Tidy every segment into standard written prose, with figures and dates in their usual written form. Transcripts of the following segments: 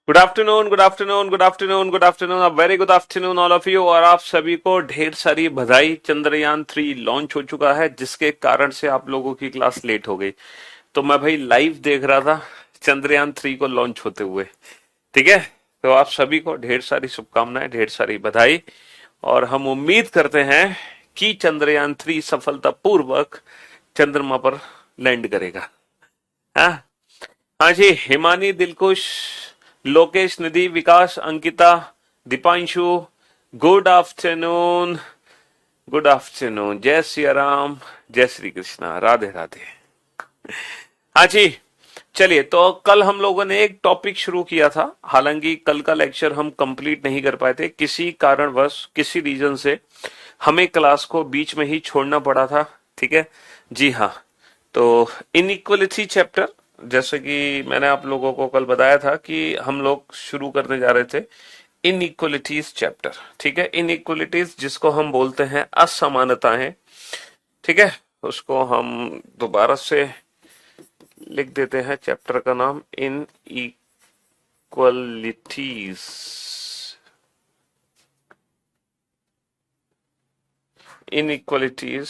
Good afternoon, good afternoon, good afternoon, good afternoon, a very good afternoon all of you. और आप सभी को ढेर सारी बधाई। चंद्रयान 3 लॉन्च हो चुका है, जिसके कारण से आप लोगों की क्लास लेट हो गई। तो मैं भाई लाइव देख रहा था चंद्रयान 3 को लॉन्च होते हुए। ठीक है। तो आप सभी को ढेर सारी शुभकामनाएं, ढेर सारी बधाई। और हम उम्मीद करते हैं कि चंद्रयान 3 सफलतापूर्वक चंद्रमा पर लैंड करेगा। हाँ। हाँ जी, Himani, Dilkush, Lokesh, Nidhi, Vikas, Ankita, Deepanshu, good afternoon. Good afternoon, जय सिया राम, जय श्री कृष्णा, राधे राधे। हाँ जी। चलिए, तो कल हम लोगों ने एक टॉपिक शुरू किया था। हालांकि कल का लेक्चर हम कंप्लीट नहीं कर पाए थे, किसी कारणवश, किसी रीजन से हमें क्लास को बीच में ही छोड़ना पड़ा था। ठीक है जी। हाँ। तो इनइक्वलिटी चैप्टर, जैसे कि मैंने आप लोगों को कल बताया था कि हम लोग शुरू करने जा रहे थे इनइक्वलिटीज चैप्टर। ठीक है। इनइक्वलिटीज जिसको हम बोलते हैं असमानताएं। ठीक है। उसको हम दोबारा से लिख देते हैं, चैप्टर का नाम इनइक्वलिटीज। इनइक्वलिटीज,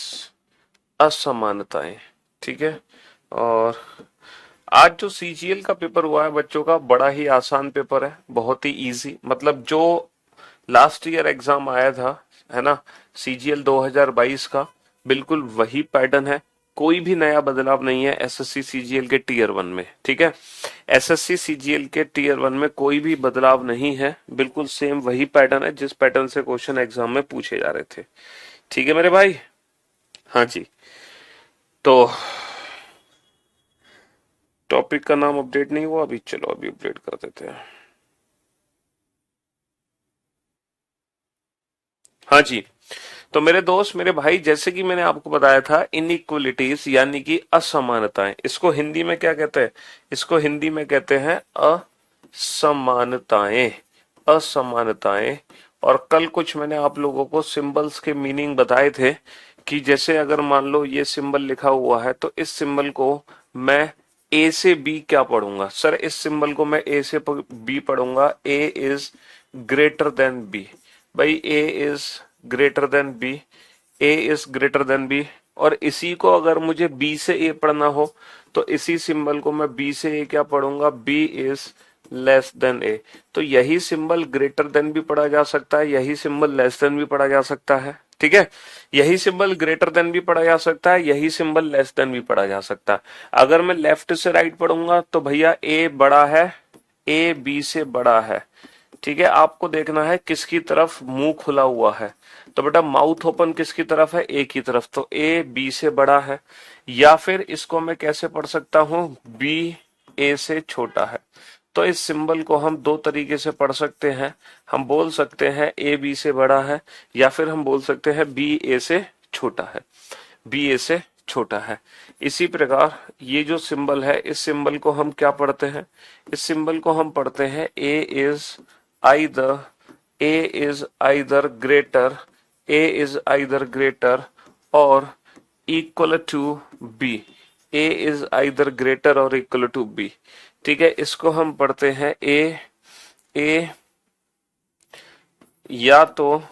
असमानताएं। ठीक है। और आज जो सीजीएल का पेपर हुआ है बच्चों का, बड़ा ही आसान पेपर है, बहुत ही इजी। मतलब जो लास्ट ईयर एग्जाम आया था, है ना, सीजीएल 2022 का, बिल्कुल वही पैटर्न है। कोई भी नया बदलाव नहीं है एसएससी सीजीएल के टीयर 1 में। ठीक है। एसएससी सीजीएल के टीयर 1 में कोई भी बदलाव नहीं है, बिल्कुल सेम वही पैटर्न है जिस पैटर्न से क्वेश्चन एग्जाम में पूछे जा रहे थे। ठीक है मेरे भाई। हाँ जी। तो टॉपिक का नाम अपडेट नहीं हुआ अभी, चलो अभी अपडेट कर देते हैं। हाँ जी। तो मेरे दोस्त, मेरे भाई, जैसे कि मैंने आपको बताया था, इनइक्वलिटीज यानी कि असमानताएं, इसको हिंदी में क्या कहते हैं? इसको हिंदी में कहते हैं असमानताएं। असमानताएं। और कल कुछ मैंने आप लोगों को सिंबल्स के मीनिंग बताए थे कि जैसे अगर मान लो ये सिंबल लिखा हुआ है, तो इस सिंबल को मैं ए से बी क्या पढ़ूंगा? सर, इस सिंबल को मैं ए से बी पढ़ूंगा, A is greater than B. भाई A is greater than B, A is greater than B. और इसी को अगर मुझे बी से ए पढ़ना हो, तो इसी सिंबल को मैं बी से ए क्या पढ़ूंगा? B is less than A. तो यही सिंबल ग्रेटर देन भी पढ़ा जा सकता है, यही सिंबल लेस देन भी पढ़ा जा सकता है। ठीक है। यही सिंबल ग्रेटर देन भी पढ़ा जा सकता है, यही सिंबल लेस देन भी पढ़ा जा सकता है। अगर मैं लेफ्ट से राइट पढ़ूंगा तो भैया ए बड़ा है, ए बी से बड़ा है। ठीक है। आपको देखना है किसकी तरफ मुंह खुला हुआ है। तो बेटा माउथ ओपन किसकी तरफ है? ए की तरफ। तो ए बी से बड़ा है। या फिर इसको मैं कैसे पढ़ सकता हूं? बी ए से छोटा है। तो इस सिंबल को हम दो तरीके से पढ़ सकते हैं। हम बोल सकते हैं ए बी से बड़ा है, या फिर हम बोल सकते हैं बी ए से छोटा है। बी ए से छोटा है। इसी प्रकार ये जो सिंबल है, इस सिंबल को हम क्या पढ़ते हैं? इस सिंबल को हम पढ़ते हैं A is either, A is either greater, A is either greater और equal to B. A is either greater और इक्वल टू बी। ठीक है। इसको हम पढ़ते हैं ए, ए या तो,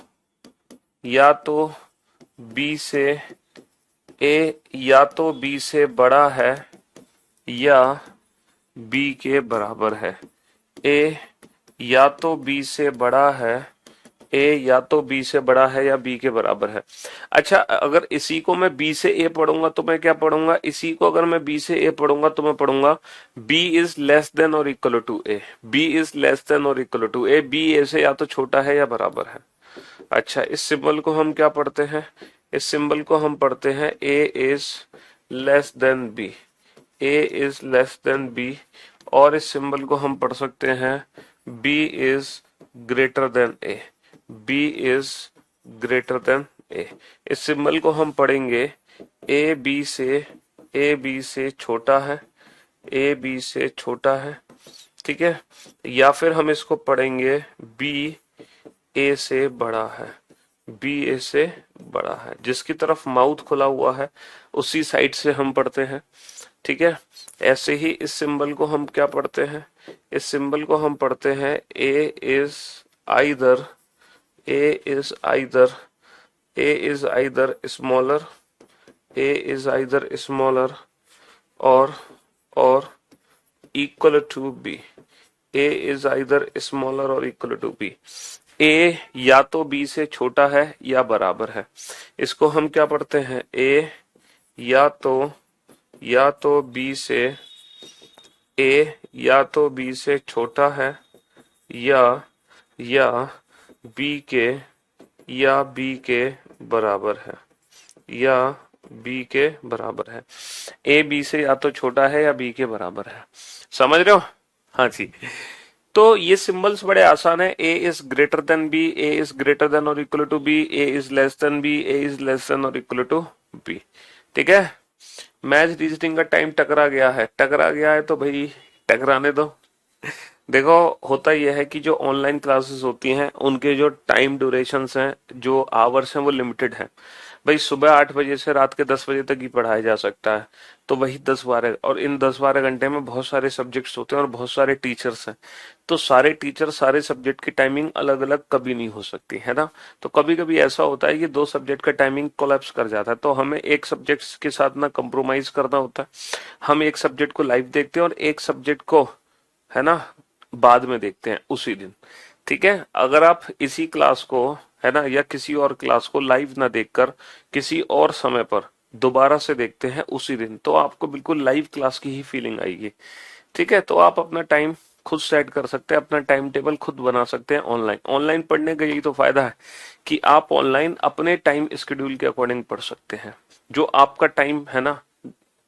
या तो बी से, ए या तो बी से बड़ा है या बी के बराबर है। ए या तो बी से बड़ा है, ए या तो बी से बड़ा है या बी के बराबर है। अच्छा, अगर इसी को मैं बी से ए पढ़ूंगा तो मैं क्या पढ़ूंगा? इसी को अगर मैं बी से ए पढ़ूंगा तो मैं पढ़ूंगा बी इज लेस देन और equal to A. B is less than और equal to A. B a से या तो छोटा है या बराबर है। अच्छा, इस सिंबल को हम क्या पढ़ते हैं? इस सिंबल को हम पढ़ते हैं A is less than B. A is less than B. और इस सिंबल को हम पढ़ सकते हैं B is greater than A. B is greater than A. इस सिंबल को हम पढ़ेंगे ए बी से, ए बी से छोटा है, ए बी से छोटा है। ठीक है। या फिर हम इसको पढ़ेंगे बी ए से बड़ा है, बी ए से बड़ा है। जिसकी तरफ माउथ खुला हुआ है उसी साइड से हम पढ़ते हैं, ठीक है। ऐसे ही इस सिंबल को हम क्या पढ़ते हैं, इस सिंबल को हम पढ़ते हैं A is either, A is either, A is either smaller, A is either smaller और equal to B, A is either smaller और इक्वल टू बी। ए या तो बी से छोटा है या बराबर है, इसको हम क्या पढ़ते हैं, ए या तो बी से, ए या तो बी से छोटा है या बी के, या बी के बराबर है, या बी के बराबर है। ए बी से या तो छोटा है या बी के बराबर है, समझ रहे हो? हाँ जी। तो ये सिंबल्स बड़े आसान है। ए is greater than B, A is greater than और equal to B, A is less than B, A is less than और इक्वल टू बी, ठीक है। मैथ रीजनिंग का टाइम टकरा गया है तो भाई टकराने दो। देखो होता यह है कि जो ऑनलाइन क्लासेस होती हैं उनके जो टाइम ड्यूरेशंस हैं, जो आवर्स हैं, वो लिमिटेड है। भाई सुबह 8 बजे से रात के 10 बजे तक ही पढ़ाया जा सकता है, तो वही 10-12, और इन 10-12 घंटे में बहुत सारे सब्जेक्ट्स होते हैं और बहुत सारे टीचर्स हैं। तो सारे टीचर सारे सब्जेक्ट की टाइमिंग अलग अलग कभी नहीं हो सकती है ना। तो कभी कभी ऐसा होता है कि दो सब्जेक्ट का टाइमिंग कोलैप्स कर जाता है, तो हमें एक सब्जेक्ट के साथ ना कंप्रोमाइज करना होता है। हम एक सब्जेक्ट को लाइव देखते हैं और एक सब्जेक्ट को, है ना, बाद में देखते हैं उसी दिन, ठीक है। अगर आप इसी क्लास को, है ना, या किसी और क्लास को लाइव ना देखकर किसी और समय पर दोबारा से देखते हैं उसी दिन, तो आपको बिल्कुल लाइव क्लास की ही फीलिंग आएगी, ठीक है। तो आप अपना टाइम खुद सेट कर सकते हैं, अपना टाइम टेबल खुद बना सकते हैं। ऑनलाइन पढ़ने का यही तो फायदा है कि आप ऑनलाइन अपने टाइम शेड्यूल के अकॉर्डिंग पढ़ सकते हैं। जो आपका टाइम है ना,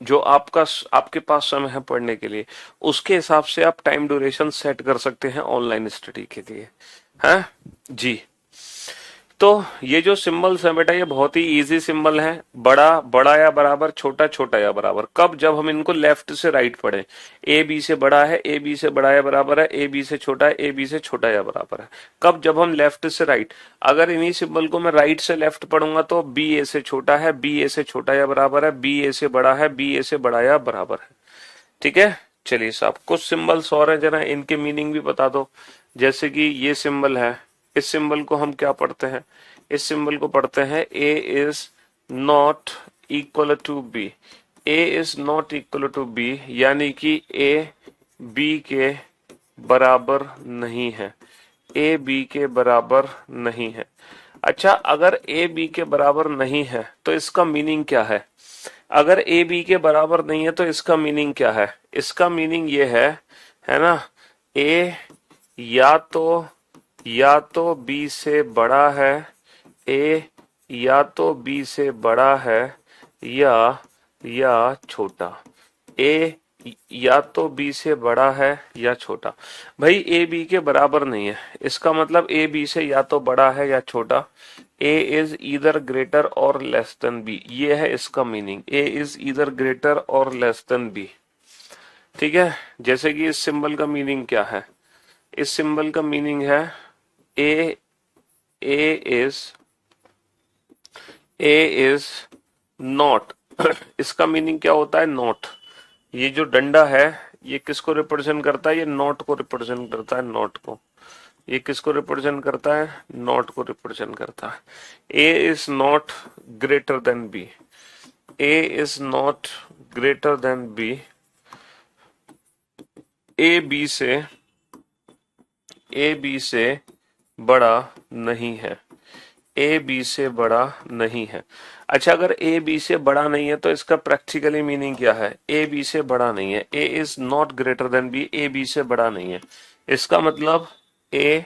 जो आपके पास समय है पढ़ने के लिए, उसके हिसाब से आप टाइम ड्यूरेशन सेट कर सकते हैं ऑनलाइन स्टडी के लिए, है जी। तो ये जो सिंबल्स हैं बेटा, ये बहुत ही इजी सिंबल हैं। बड़ा बड़ा या बराबर, छोटा छोटा या बराबर। कब? जब हम इनको लेफ्ट से राइट पढ़ें। ए बी से बड़ा है, ए बी से बड़ा या बराबर है, ए बी से छोटा है, ए बी से छोटा या बराबर है। कब? जब हम लेफ्ट से राइट। अगर इन्हीं सिंबल को मैं राइट से लेफ्ट पढ़ूंगा तो बी ए से छोटा है, बी ए से छोटा या बराबर है, बी ए से बड़ा है, बी ए से बड़ा या बराबर है, ठीक है। चलिए साहब, कुछ सिंबल्स और हैं, जरा इनके मीनिंग भी बता दो। जैसे कि ये सिंबल है, इस सिंबल को हम क्या पढ़ते हैं? इस सिंबल को पढ़ते हैं A is not equal to B. A is not equal to B यानी कि ए बी के बराबर नहीं है, ए बी के बराबर नहीं है। अच्छा, अगर ए बी के बराबर नहीं है तो इसका मीनिंग क्या है? अगर ए बी के बराबर नहीं है तो इसका मीनिंग क्या है? इसका मीनिंग ये है ना, ए या तो बी से बड़ा है, ए या तो बी से बड़ा है या छोटा। ए या तो बी से बड़ा है या छोटा। भाई ए बी के बराबर नहीं है, इसका मतलब ए बी से या तो बड़ा है या छोटा। ए इज ईदर ग्रेटर और लेस देन बी, ये है इसका meaning. A is either greater और लेस देन बी, ठीक है। जैसे कि इस सिंबल का मीनिंग क्या है? इस सिंबल का मीनिंग है ए ए इज नॉट। इसका मीनिंग क्या होता है? नॉट। ये जो डंडा है ये किसको रिप्रेजेंट करता है? ये नॉट को रिप्रेजेंट करता है, नॉट को। ये किसको रिप्रेजेंट करता है? नॉट को रिप्रेजेंट करता है। ए is not greater than B, A is not greater than B. A B से बड़ा नहीं है, ए बी से बड़ा नहीं है। अच्छा, अगर ए बी से बड़ा नहीं है तो इसका प्रैक्टिकली मीनिंग क्या है? ए बी से बड़ा नहीं है, ए is not greater than B, A B से बड़ा नहीं है। इसका मतलब ए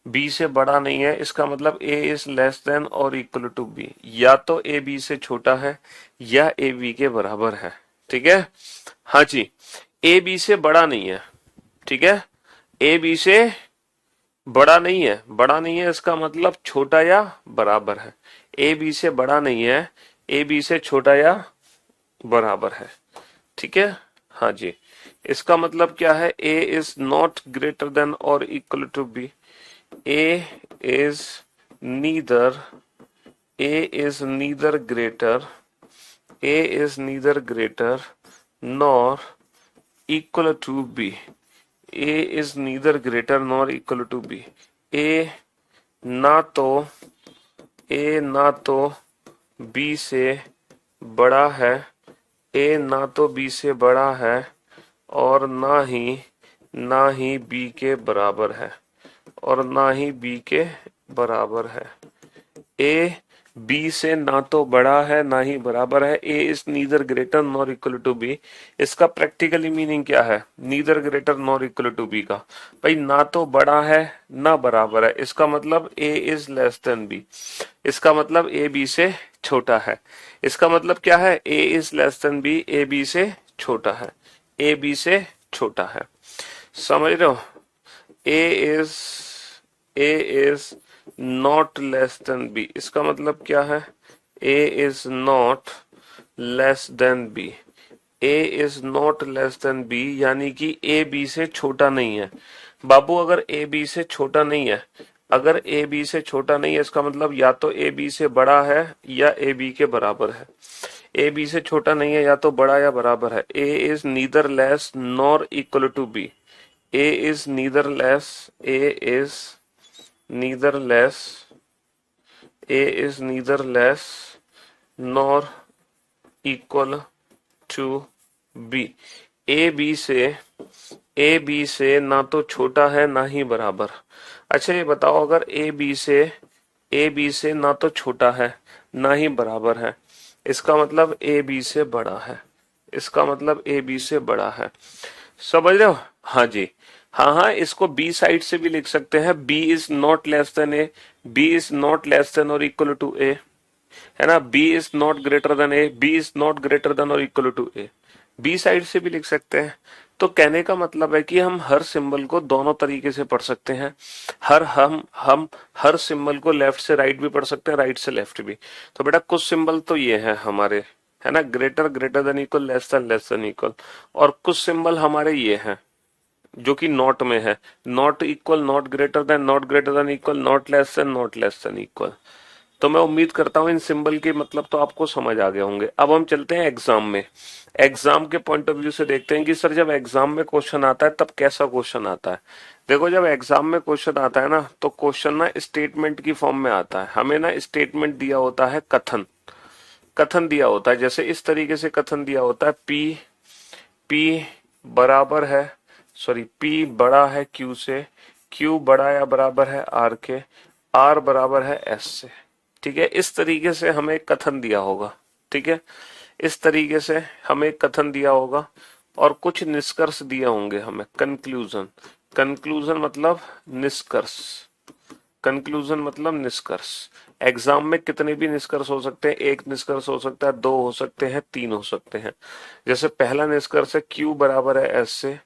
बी से बड़ा नहीं है, इसका मतलब ए इज लेस देन और इक्वल टू बी। या तो ए बी से छोटा है या ए बी के बराबर है, ठीक है। हाँ जी, ए बी से बड़ा नहीं है, ठीक है। ए बी से बड़ा नहीं है, बड़ा नहीं है इसका मतलब छोटा या बराबर है। ए बी से बड़ा नहीं है, ए बी से छोटा या बराबर है, ठीक है। हाँ जी, इसका मतलब क्या है? ए इज नॉट ग्रेटर देन और equal to B, A is neither A is neither greater, A is neither greater nor equal to B. A is neither greater nor equal to B. A ना तो A ना तो B से बड़ा है, A ना तो B से बड़ा है और ना ही B के बराबर है, और ना ही B के बराबर है। A B से ना तो बड़ा है ना ही बराबर है। A is neither greater nor equal to B। इसका प्रैक्टिकली मीनिंग क्या है neither greater nor equal to B का? भाई ना तो बड़ा है ना बराबर है, इसका मतलब A is less then B। इसका मतलब A B से छोटा है। इसका मतलब क्या है? A is less then B, A B से छोटा है, A B से छोटा है। समझ रहे हो? A is A is not less than B। इसका मतलब क्या है? A is not less than B। A is not less than B यानी कि A B से छोटा नहीं है। बाबू अगर A B से छोटा नहीं है, अगर A B से छोटा नहीं है इसका मतलब या तो A B से बड़ा है या A B के बराबर है। A B से छोटा नहीं है, या तो बड़ा या बराबर है। A is neither less nor equal to B। A is neither less, A is neither less, A is neither less nor equal to B। A B से ना तो छोटा है ना ही बराबर। अच्छा ये बताओ, अगर A B से ना तो छोटा है ना ही बराबर है, इसका मतलब A B से बड़ा है। इसका मतलब A B से बड़ा है। समझ रहे हो? हाँ जी। हाँ हाँ, इसको बी साइड से भी लिख सकते हैं। B is not less than A, B is not less than और इक्वल टू ए, है ना। B is not greater than A, B is not greater than और equal to A, B side से भी लिख सकते हैं। तो कहने का मतलब है कि हम हर सिंबल को दोनों तरीके से पढ़ सकते हैं। हम हर सिंबल को लेफ्ट से राइट भी पढ़ सकते हैं, राइट से लेफ्ट भी। तो बेटा कुछ सिंबल तो ये है हमारे, है ना, greater greater than equal, less than equal. और कुछ सिंबल हमारे ये हैं जो कि नॉट में है, not equal, not greater then, not greater than equal, not less than equal. तो मैं उम्मीद करता हूं इन सिंबल के मतलब तो आपको समझ आ गए होंगे। अब हम चलते हैं एग्जाम में। एग्जाम के पॉइंट ऑफ व्यू से देखते हैं कि सर जब एग्जाम में क्वेश्चन आता है तब कैसा क्वेश्चन आता है। देखो जब एग्जाम में क्वेश्चन आता है ना, तो क्वेश्चन ना स्टेटमेंट की फॉर्म में आता है। हमें ना स्टेटमेंट दिया होता है, कथन कथन दिया होता है। जैसे इस तरीके से कथन दिया होता है, पी बराबर है, सॉरी पी बड़ा है क्यू से, क्यू बड़ा या बराबर है आर के, आर बराबर है एस से। ठीक है, इस तरीके से हमें कथन दिया होगा। ठीक है, इस तरीके से हमें कथन दिया होगा और कुछ निष्कर्ष दिए होंगे हमें, कंक्लूजन। कंक्लूजन मतलब निष्कर्ष, कंक्लूजन मतलब निष्कर्ष। एग्जाम में कितने भी निष्कर्ष हो सकते हैं, एक निष्कर्ष हो सकता है, दो हो सकते हैं, तीन हो सकते हैं। जैसे पहला निष्कर्ष है Q बराबर है S से,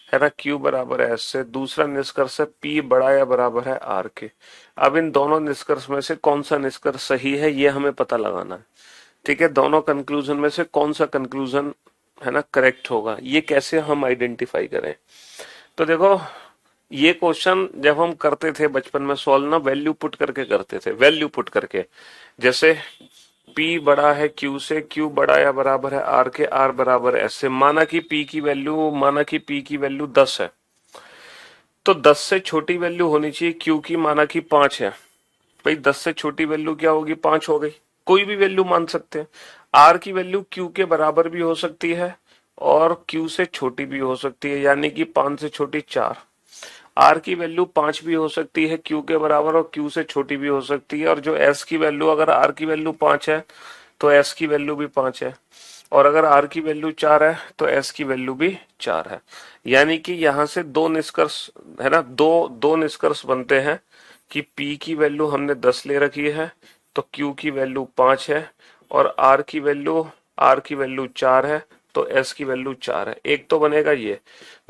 है ना, Q बराबर है S से। दूसरा निष्कर्ष है P बड़ा या बराबर है R के। अब इन दोनों निष्कर्ष में से कौन सा निष्कर्ष सही है ये हमें पता लगाना है। ठीक है, दोनों कंक्लूजन में से कौन सा कंक्लूजन, है ना, करेक्ट होगा, ये कैसे हम आइडेंटिफाई करें। तो देखो ये क्वेश्चन जब हम करते थे बचपन में सॉल्व ना, वैल्यू पुट करके करते थे, वैल्यू पुट करके। जैसे P बड़ा है Q से, Q बड़ा या बराबर है R के, R बराबर है S से। माना कि P की वैल्यू 10 है, तो 10 से छोटी वैल्यू होनी चाहिए Q की, माना कि 5 है। भाई 10 से छोटी वैल्यू क्या होगी? 5 हो गई। कोई भी वैल्यू मान सकते हैं। R की वैल्यू Q के बराबर भी हो सकती है और Q से छोटी भी हो सकती है, यानी कि 5 से छोटी 4। आर की वैल्यू 5 भी हो सकती है क्यू के बराबर और क्यू से छोटी भी हो सकती है। और जो एस की वैल्यू, अगर आर की वैल्यू 5 है तो एस की वैल्यू भी 5 है, और अगर आर की वैल्यू 4 है तो एस की वैल्यू भी 4 है। यानी कि यहां से दो निष्कर्ष, है ना, दो दो निष्कर्ष बनते हैं कि पी की वैल्यू हमने 10 ले रखी है तो क्यू की वैल्यू 5 है, और आर की वैल्यू 4 है तो एस की वैल्यू 4 है। एक तो बनेगा ये।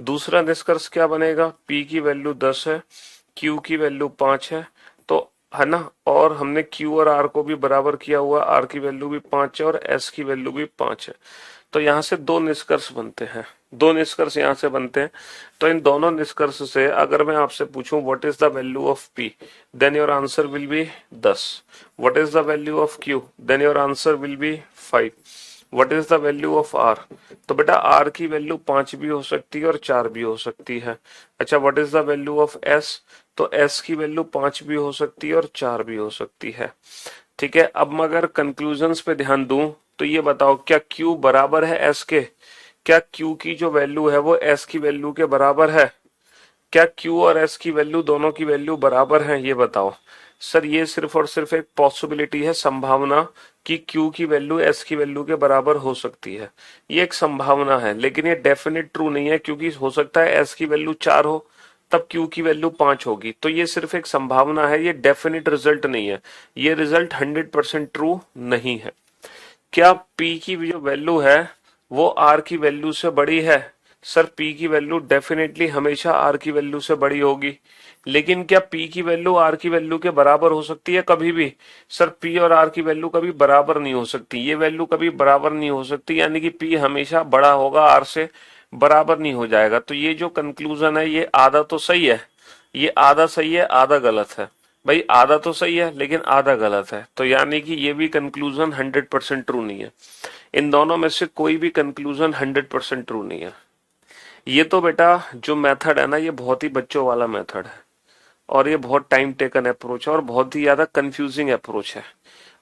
दूसरा निष्कर्ष क्या बनेगा? P की वैल्यू 10 है, Q की वैल्यू 5 है, तो है ना, और हमने Q और R को भी बराबर किया हुआ, R की वैल्यू भी 5 है और S की वैल्यू भी 5 है। तो यहां से दो निष्कर्ष बनते हैं। दो निष्कर्ष यहां से बनते हैं। तो इन दोनों निष्कर्ष से अगर मैं आपसे पूछूं what is the value of P, then your answer will be 10। What is the value of Q, then your answer will be 5। What is the value of R, तो बेटा आर की वैल्यू 5 भी हो सकती है और 4 भी हो सकती है। अच्छा, what is the value of S, तो एस की वैल्यू 5 भी हो सकती है और 4 भी हो सकती है। ठीक है, अब मैं अगर कंक्लूजन्स पे ध्यान दूं तो ये बताओ क्या Q बराबर है S के, क्या Q की जो वैल्यू है वो S की वैल्यू के बराबर है, क्या Q और S की वैल्यू दोनों की वैल्यू बराबर है, ये बताओ। सर ये सिर्फ और सिर्फ एक पॉसिबिलिटी है, संभावना कि Q की वैल्यू S की वैल्यू के बराबर हो सकती है, ये एक संभावना है, लेकिन ये डेफिनेट ट्रू नहीं है, क्योंकि हो सकता है S की वैल्यू 4 हो तब Q की वैल्यू 5 होगी। तो ये सिर्फ एक संभावना है, ये डेफिनेट रिजल्ट नहीं है, ये रिजल्ट 100% ट्रू नहीं है। क्या P की जो वैल्यू है वो R की वैल्यू से बड़ी है, सर P की वैल्यू डेफिनेटली हमेशा R की वैल्यू से बड़ी होगी, लेकिन क्या P की वैल्यू R की वैल्यू के बराबर हो सकती है कभी भी, सर P और R की वैल्यू कभी बराबर नहीं हो सकती, ये वैल्यू कभी बराबर नहीं हो सकती, यानी कि P हमेशा बड़ा होगा R से, बराबर नहीं हो जाएगा। तो ये जो कंक्लूजन है ये आधा तो सही है, ये आधा सही है आधा गलत है। भाई आधा तो सही है लेकिन आधा गलत है, तो यानी कि ये भी कंक्लूजन 100% ट्रू नहीं है। इन दोनों में से कोई भी कंक्लूजन 100% ट्रू नहीं है। ये तो बेटा जो मेथड है ना ये बहुत ही बच्चों वाला मेथड है, और ये बहुत टाइम टेकन अप्रोच है और बहुत ही ज्यादा कंफ्यूजिंग अप्रोच है,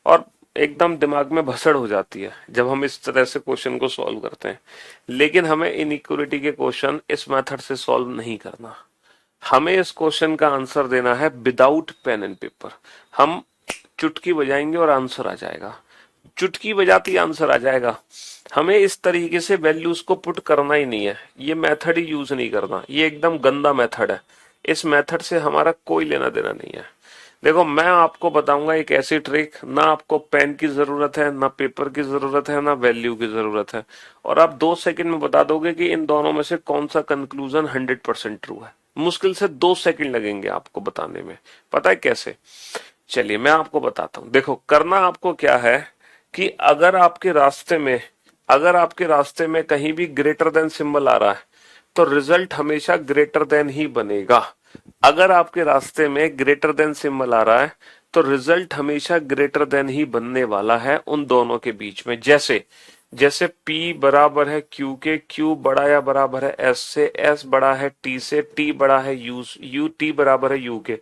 और एकदम दिमाग में भसड़ हो जाती है जब हम इस तरह से क्वेश्चन को सॉल्व करते हैं। लेकिन हमें इनइक्वालिटी के क्वेश्चन इस मेथड से सॉल्व नहीं करना, हमें इस क्वेश्चन का आंसर देना है विदाउट पेन एंड पेपर। हम चुटकी बजाएंगे और आंसर आ जाएगा, चुटकी बजाती आंसर आ जाएगा। हमें इस तरीके से वैल्यूज को पुट करना ही नहीं है, ये मेथड ही यूज नहीं करना, ये एकदम गंदा मेथड है, इस मेथड से हमारा कोई लेना देना नहीं है। देखो मैं आपको बताऊंगा एक ऐसी ट्रिक, ना आपको पेन की जरूरत है, ना पेपर की जरूरत है, ना वैल्यू की जरूरत है, और आप 2 सेकंड में बता दोगे कि इन दोनों में से कौन सा कंक्लूजन 100% ट्रू है। मुश्किल से 2 सेकंड लगेंगे आपको बताने में। पता है कैसे? चलिए मैं आपको बताता हूं। देखो करना आपको क्या है कि अगर आपके रास्ते में कहीं भी ग्रेटर देन सिंबल आ रहा है तो रिजल्ट हमेशा ग्रेटर देन ही बनेगा। अगर आपके रास्ते में ग्रेटर देन सिंबल आ रहा है तो रिजल्ट हमेशा ग्रेटर देन ही बनने वाला है उन दोनों के बीच में। जैसे जैसे P बराबर है Q के, Q बड़ा या बराबर है S से, S बड़ा है T से, T बड़ा है U T बराबर है U के।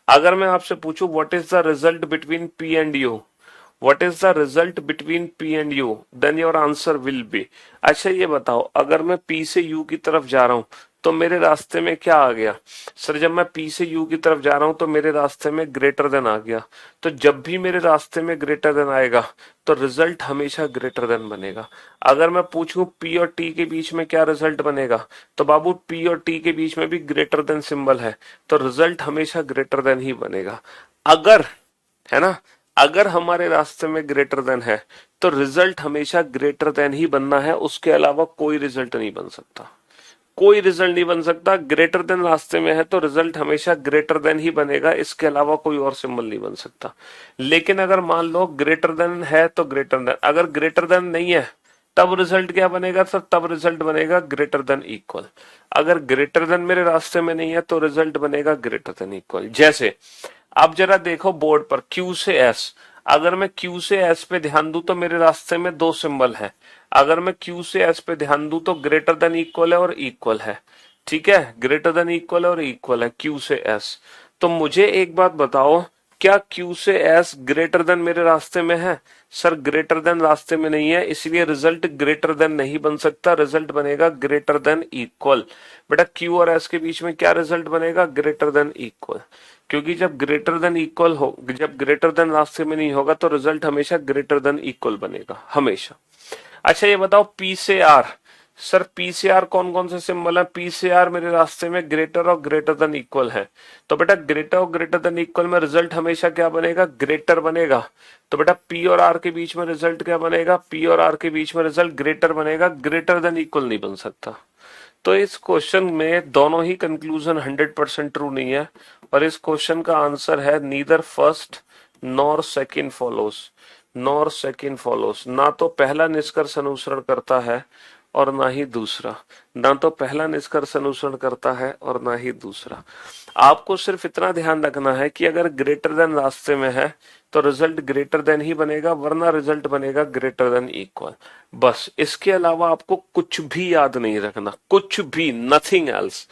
अगर मैं आपसे पूछूं what is the result between P and U, what is the result between P and U, then your answer will be. अच्छा ये बताओ अगर मैं P से U की तरफ जा रहा हूं तो मेरे रास्ते में क्या आ गया, सर जब मैं P से U की तरफ जा रहा हूं तो मेरे रास्ते में ग्रेटर देन आ गया। तो जब भी मेरे रास्ते में ग्रेटर देन आएगा तो रिजल्ट हमेशा ग्रेटर देन बनेगा। अगर मैं पूछूं P और T के बीच में क्या रिजल्ट बनेगा, तो बाबू P और T के बीच में भी ग्रेटर देन सिंबल है, तो रिजल्ट हमेशा ग्रेटर देन ही बनेगा। अगर, है ना, अगर हमारे रास्ते में ग्रेटर देन है तो रिजल्ट हमेशा ग्रेटर देन ही बनना है, उसके अलावा कोई रिजल्ट नहीं बन सकता, कोई रिजल्ट नहीं बन सकता। ग्रेटर देन रास्ते में है तो रिजल्ट हमेशा ग्रेटर देन ही बनेगा, इसके अलावा कोई और सिंबल नहीं बन सकता। लेकिन अगर मान लो ग्रेटर देन है तो ग्रेटर देन, अगर ग्रेटर देन नहीं है तब रिजल्ट क्या बनेगा सर, तब रिजल्ट बनेगा ग्रेटर देन इक्वल। अगर ग्रेटर देन मेरे रास्ते में नहीं है तो रिजल्ट बनेगा ग्रेटर देन इक्वल। जैसे अब जरा देखो बोर्ड पर Q से S, अगर मैं Q से S पे ध्यान दूं तो मेरे रास्ते में दो सिंबल है, अगर मैं Q से S पे ध्यान दूं तो ग्रेटर देन इक्वल है और इक्वल है। ठीक है, ग्रेटर देन इक्वल और इक्वल है Q से S। तो मुझे एक बात बताओ, क्या Q से S ग्रेटर देन मेरे रास्ते में है, सर ग्रेटर देन रास्ते में नहीं है, इसलिए रिजल्ट ग्रेटर देन नहीं बन सकता, रिजल्ट बनेगा ग्रेटर देन इक्वल। बेटा Q और S के बीच में क्या रिजल्ट बनेगा, ग्रेटर देन इक्वल, क्योंकि जब ग्रेटर देन इक्वल हो, जब ग्रेटर देन रास्ते में नहीं होगा तो रिजल्ट हमेशा ग्रेटर देन इक्वल बनेगा हमेशा। अच्छा ये बताओ P से R, सर P से R कौन कौन से सिंबल है, P से R मेरे रास्ते में ग्रेटर और ग्रेटर देन इक्वल है, तो बेटा ग्रेटर और ग्रेटर देन इक्वल में रिजल्ट हमेशा क्या बनेगा, ग्रेटर बनेगा। तो बेटा P और R के बीच में रिजल्ट क्या बनेगा, P और R के बीच में रिजल्ट ग्रेटर बनेगा, ग्रेटर देन इक्वल नहीं बन सकता। तो इस क्वेश्चन में दोनों ही कंक्लूजन 100% ट्रू नहीं है, और इस क्वेश्चन का आंसर है neither first nor second follows, nor second follows, ना तो पहला निष्कर्ष अनुसरण करता है और ना ही दूसरा, ना तो पहला निष्कर्ष अनुसरण करता है और ना ही दूसरा। आपको सिर्फ इतना ध्यान रखना है कि अगर ग्रेटर देन रास्ते में है तो रिजल्ट ग्रेटर देन ही बनेगा, वरना रिजल्ट बनेगा ग्रेटर देन इक्वल। बस इसके अलावा आपको कुछ भी याद नहीं रखना, कुछ भी, नथिंग एल्स,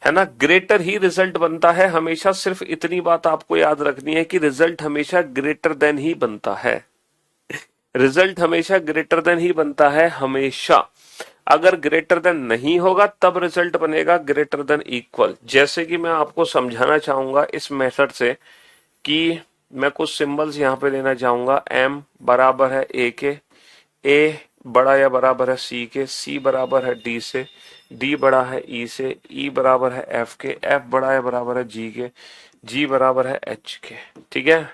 है ना। ग्रेटर ही रिजल्ट बनता है हमेशा, सिर्फ इतनी बात आपको याद रखनी है कि रिजल्ट हमेशा ग्रेटर देन ही बनता है। रिजल्ट हमेशा ग्रेटर देन ही बनता है, हमेशा। अगर ग्रेटर देन नहीं होगा तब रिजल्ट बनेगा ग्रेटर देन इक्वल। जैसे कि मैं आपको समझाना चाहूंगा इस मेथड से कि मैं कुछ सिंबल्स यहां पे लेना चाहूंगा। m बराबर है a के, a बड़ा या बराबर है c के, c बराबर है d से, d बड़ा है e से, e बराबर है f के, f बड़ा या बराबर है g के, g बराबर है h के। ठीक है,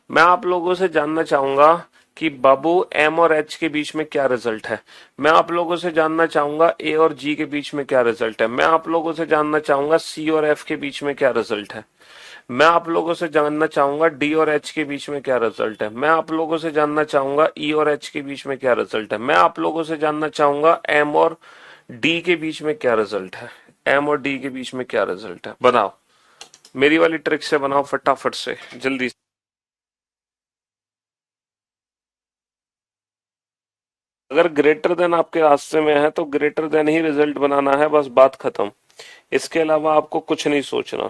मैं आप लोगों से जानना चाहूंगा कि बाबू m और h के बीच में क्या रिजल्ट है। मैं आप लोगों से जानना चाहूंगा a और g के बीच में क्या रिजल्ट है। मैं आप लोगों से जानना चाहूंगा c और f के बीच में क्या रिजल्ट है। मैं आप लोगों से जानना चाहूंगा डी और एच के बीच में क्या रिजल्ट है। मैं आप लोगों से जानना चाहूंगा ई और एच के बीच में क्या रिजल्ट है। मैं आप लोगों से जानना चाहूंगा एम और डी के बीच में क्या रिजल्ट है। एम और डी के बीच में क्या रिजल्ट है, बनाओ, मेरी वाली ट्रिक से बनाओ फटाफट से, जल्दी से। अगर ग्रेटर देन आपके रास्ते में है तो ग्रेटर देन ही रिजल्ट बनाना है, बस बात खत्म। इसके अलावा आपको कुछ नहीं सोचना,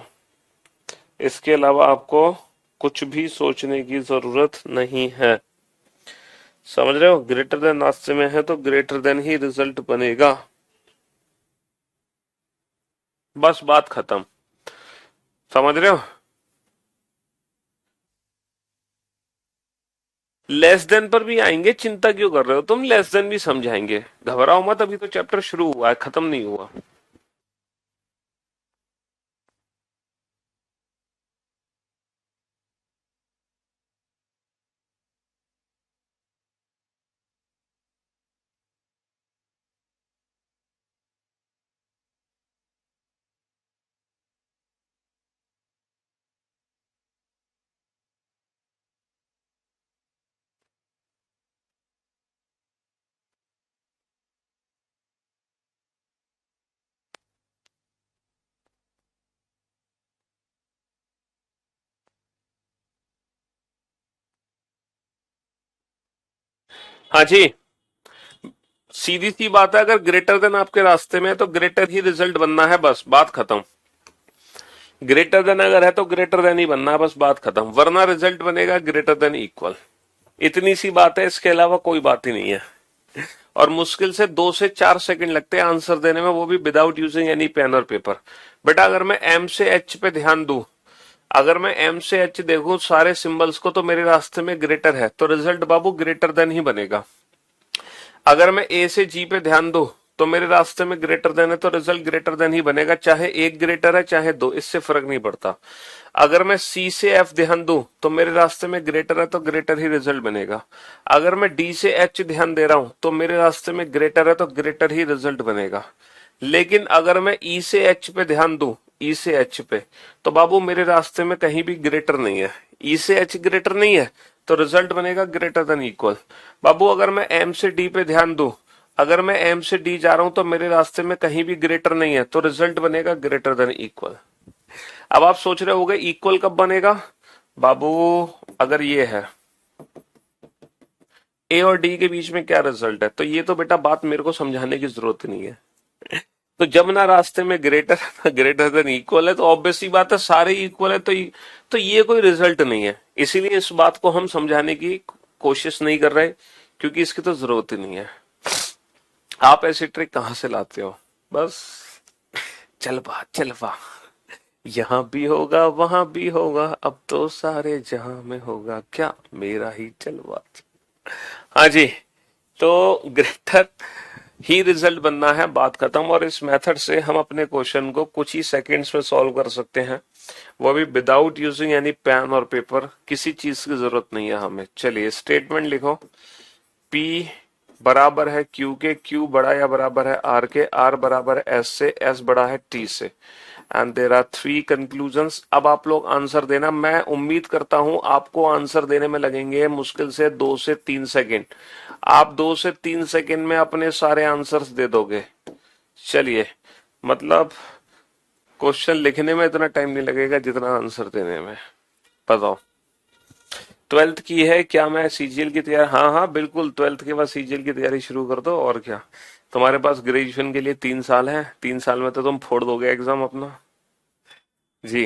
इसके अलावा आपको कुछ भी सोचने की जरूरत नहीं है। समझ रहे हो, ग्रेटर देन रास्ते में है तो ग्रेटर देन ही रिजल्ट बनेगा, बस बात खत्म। समझ रहे हो। लेस देन पर भी आएंगे, चिंता क्यों कर रहे हो तुम, लेस देन भी समझाएंगे, घबराओ मत, अभी तो चैप्टर शुरू हुआ है, खत्म नहीं हुआ। हाँ जी, सीधी सी बात है, अगर ग्रेटर देन आपके रास्ते में है तो ग्रेटर ही रिजल्ट बनना है, बस बात खत्म। ग्रेटर देन अगर है तो ग्रेटर देन ही बनना है, बस बात खत्म, वरना रिजल्ट बनेगा ग्रेटर देन इक्वल। इतनी सी बात है, इसके अलावा कोई बात ही नहीं है। और मुश्किल से 2 से 4 सेकंड लगते हैं आंसर देने में, वो भी विदाउट यूजिंग एनी पेन और पेपर। बेटा अगर मैं एम से एच पे ध्यान दूं, अगर मैं एम से एच देखूं सारे सिंबल्स को तो मेरे रास्ते में ग्रेटर है, तो रिजल्ट बाबू ग्रेटर देन ही बनेगा। अगर मैं ए से जी पे ध्यान दूं तो मेरे रास्ते में ग्रेटर देन है तो रिजल्ट ग्रेटर देन ही बनेगा, चाहे एक ग्रेटर है चाहे दो, इससे फर्क नहीं पड़ता। अगर मैं सी से एफ ध्यान दूं तो मेरे रास्ते में ग्रेटर है तो ग्रेटर ही रिजल्ट बनेगा। अगर मैं डी से एच ध्यान दे रहा हूं तो मेरे रास्ते में ग्रेटर है तो ग्रेटर ही रिजल्ट बनेगा। लेकिन अगर मैं ई से एच पे ध्यान दूं, ई से एच पे, तो बाबू मेरे रास्ते में कहीं भी ग्रेटर नहीं है, ई से एच ग्रेटर नहीं है, तो रिजल्ट बनेगा ग्रेटर देन इक्वल। बाबू अगर मैं एम से डी पे ध्यान दूं, अगर मैं एम से डी जा रहा हूं तो मेरे रास्ते में कहीं भी ग्रेटर नहीं है, तो रिजल्ट बनेगा ग्रेटर देन इक्वल। अब आप सोच रहे होगे इक्वल कब बनेगा बाबू, अगर ये है ए और डी के बीच में क्या रिजल्ट है, तो ये तो बेटा बात मेरे को समझाने की जरूरत नहीं है। तो जब ना रास्ते में ग्रेटर ना ग्रेटर देन इक्वल है तो ऑब्वियस सी बात है सारे इक्वल है, तो ये कोई रिजल्ट नहीं है। इसीलिए इस बात को हम समझाने की कोशिश नहीं कर रहे, क्योंकि इसकी तो जरूरत ही नहीं है। आप ऐसी ट्रिक कहां से लाते हो, बस चल बा, यहाँ भी होगा वहां भी होगा, अब तो सारे जहां में होगा क्या मेरा ही चलवा। हाँ जी, तो ग्रेटर ही रिजल्ट बनना है, बात खत्म। और इस मेथड से हम अपने क्वेश्चन को कुछ ही सेकंड्स में सॉल्व कर सकते हैं, वो भी विदाउट यूजिंग एनी पेन और पेपर, किसी चीज की जरूरत नहीं है हमें। चलिए स्टेटमेंट लिखो, P बराबर है Q के, Q बड़ा या बराबर है R के, R बराबर है S से, S बड़ा है T से। And there are 3 conclusions. अब आप लोग आंसर देना। मैं उम्मीद करता हूं आपको आंसर देने में लगेंगे मुश्किल से 2 से 3 सेकेंड। आप 2 से 3 सेकेंड में अपने सारे आंसर्स दे दोगे। चलिए, मतलब क्वेश्चन लिखने में इतना टाइम नहीं लगेगा जितना आंसर देने में। बताओ, 12th की है क्या? मैं सीजीएल की तैयारी, हाँ हाँ बिल्कुल, 12th के बाद सीजीएल की तैयारी शुरू कर दो। और क्या, तुम्हारे पास ग्रेजुएशन के लिए 3 साल है, 3 साल में तो तुम फोड़ दोगे एग्जाम अपना। जी।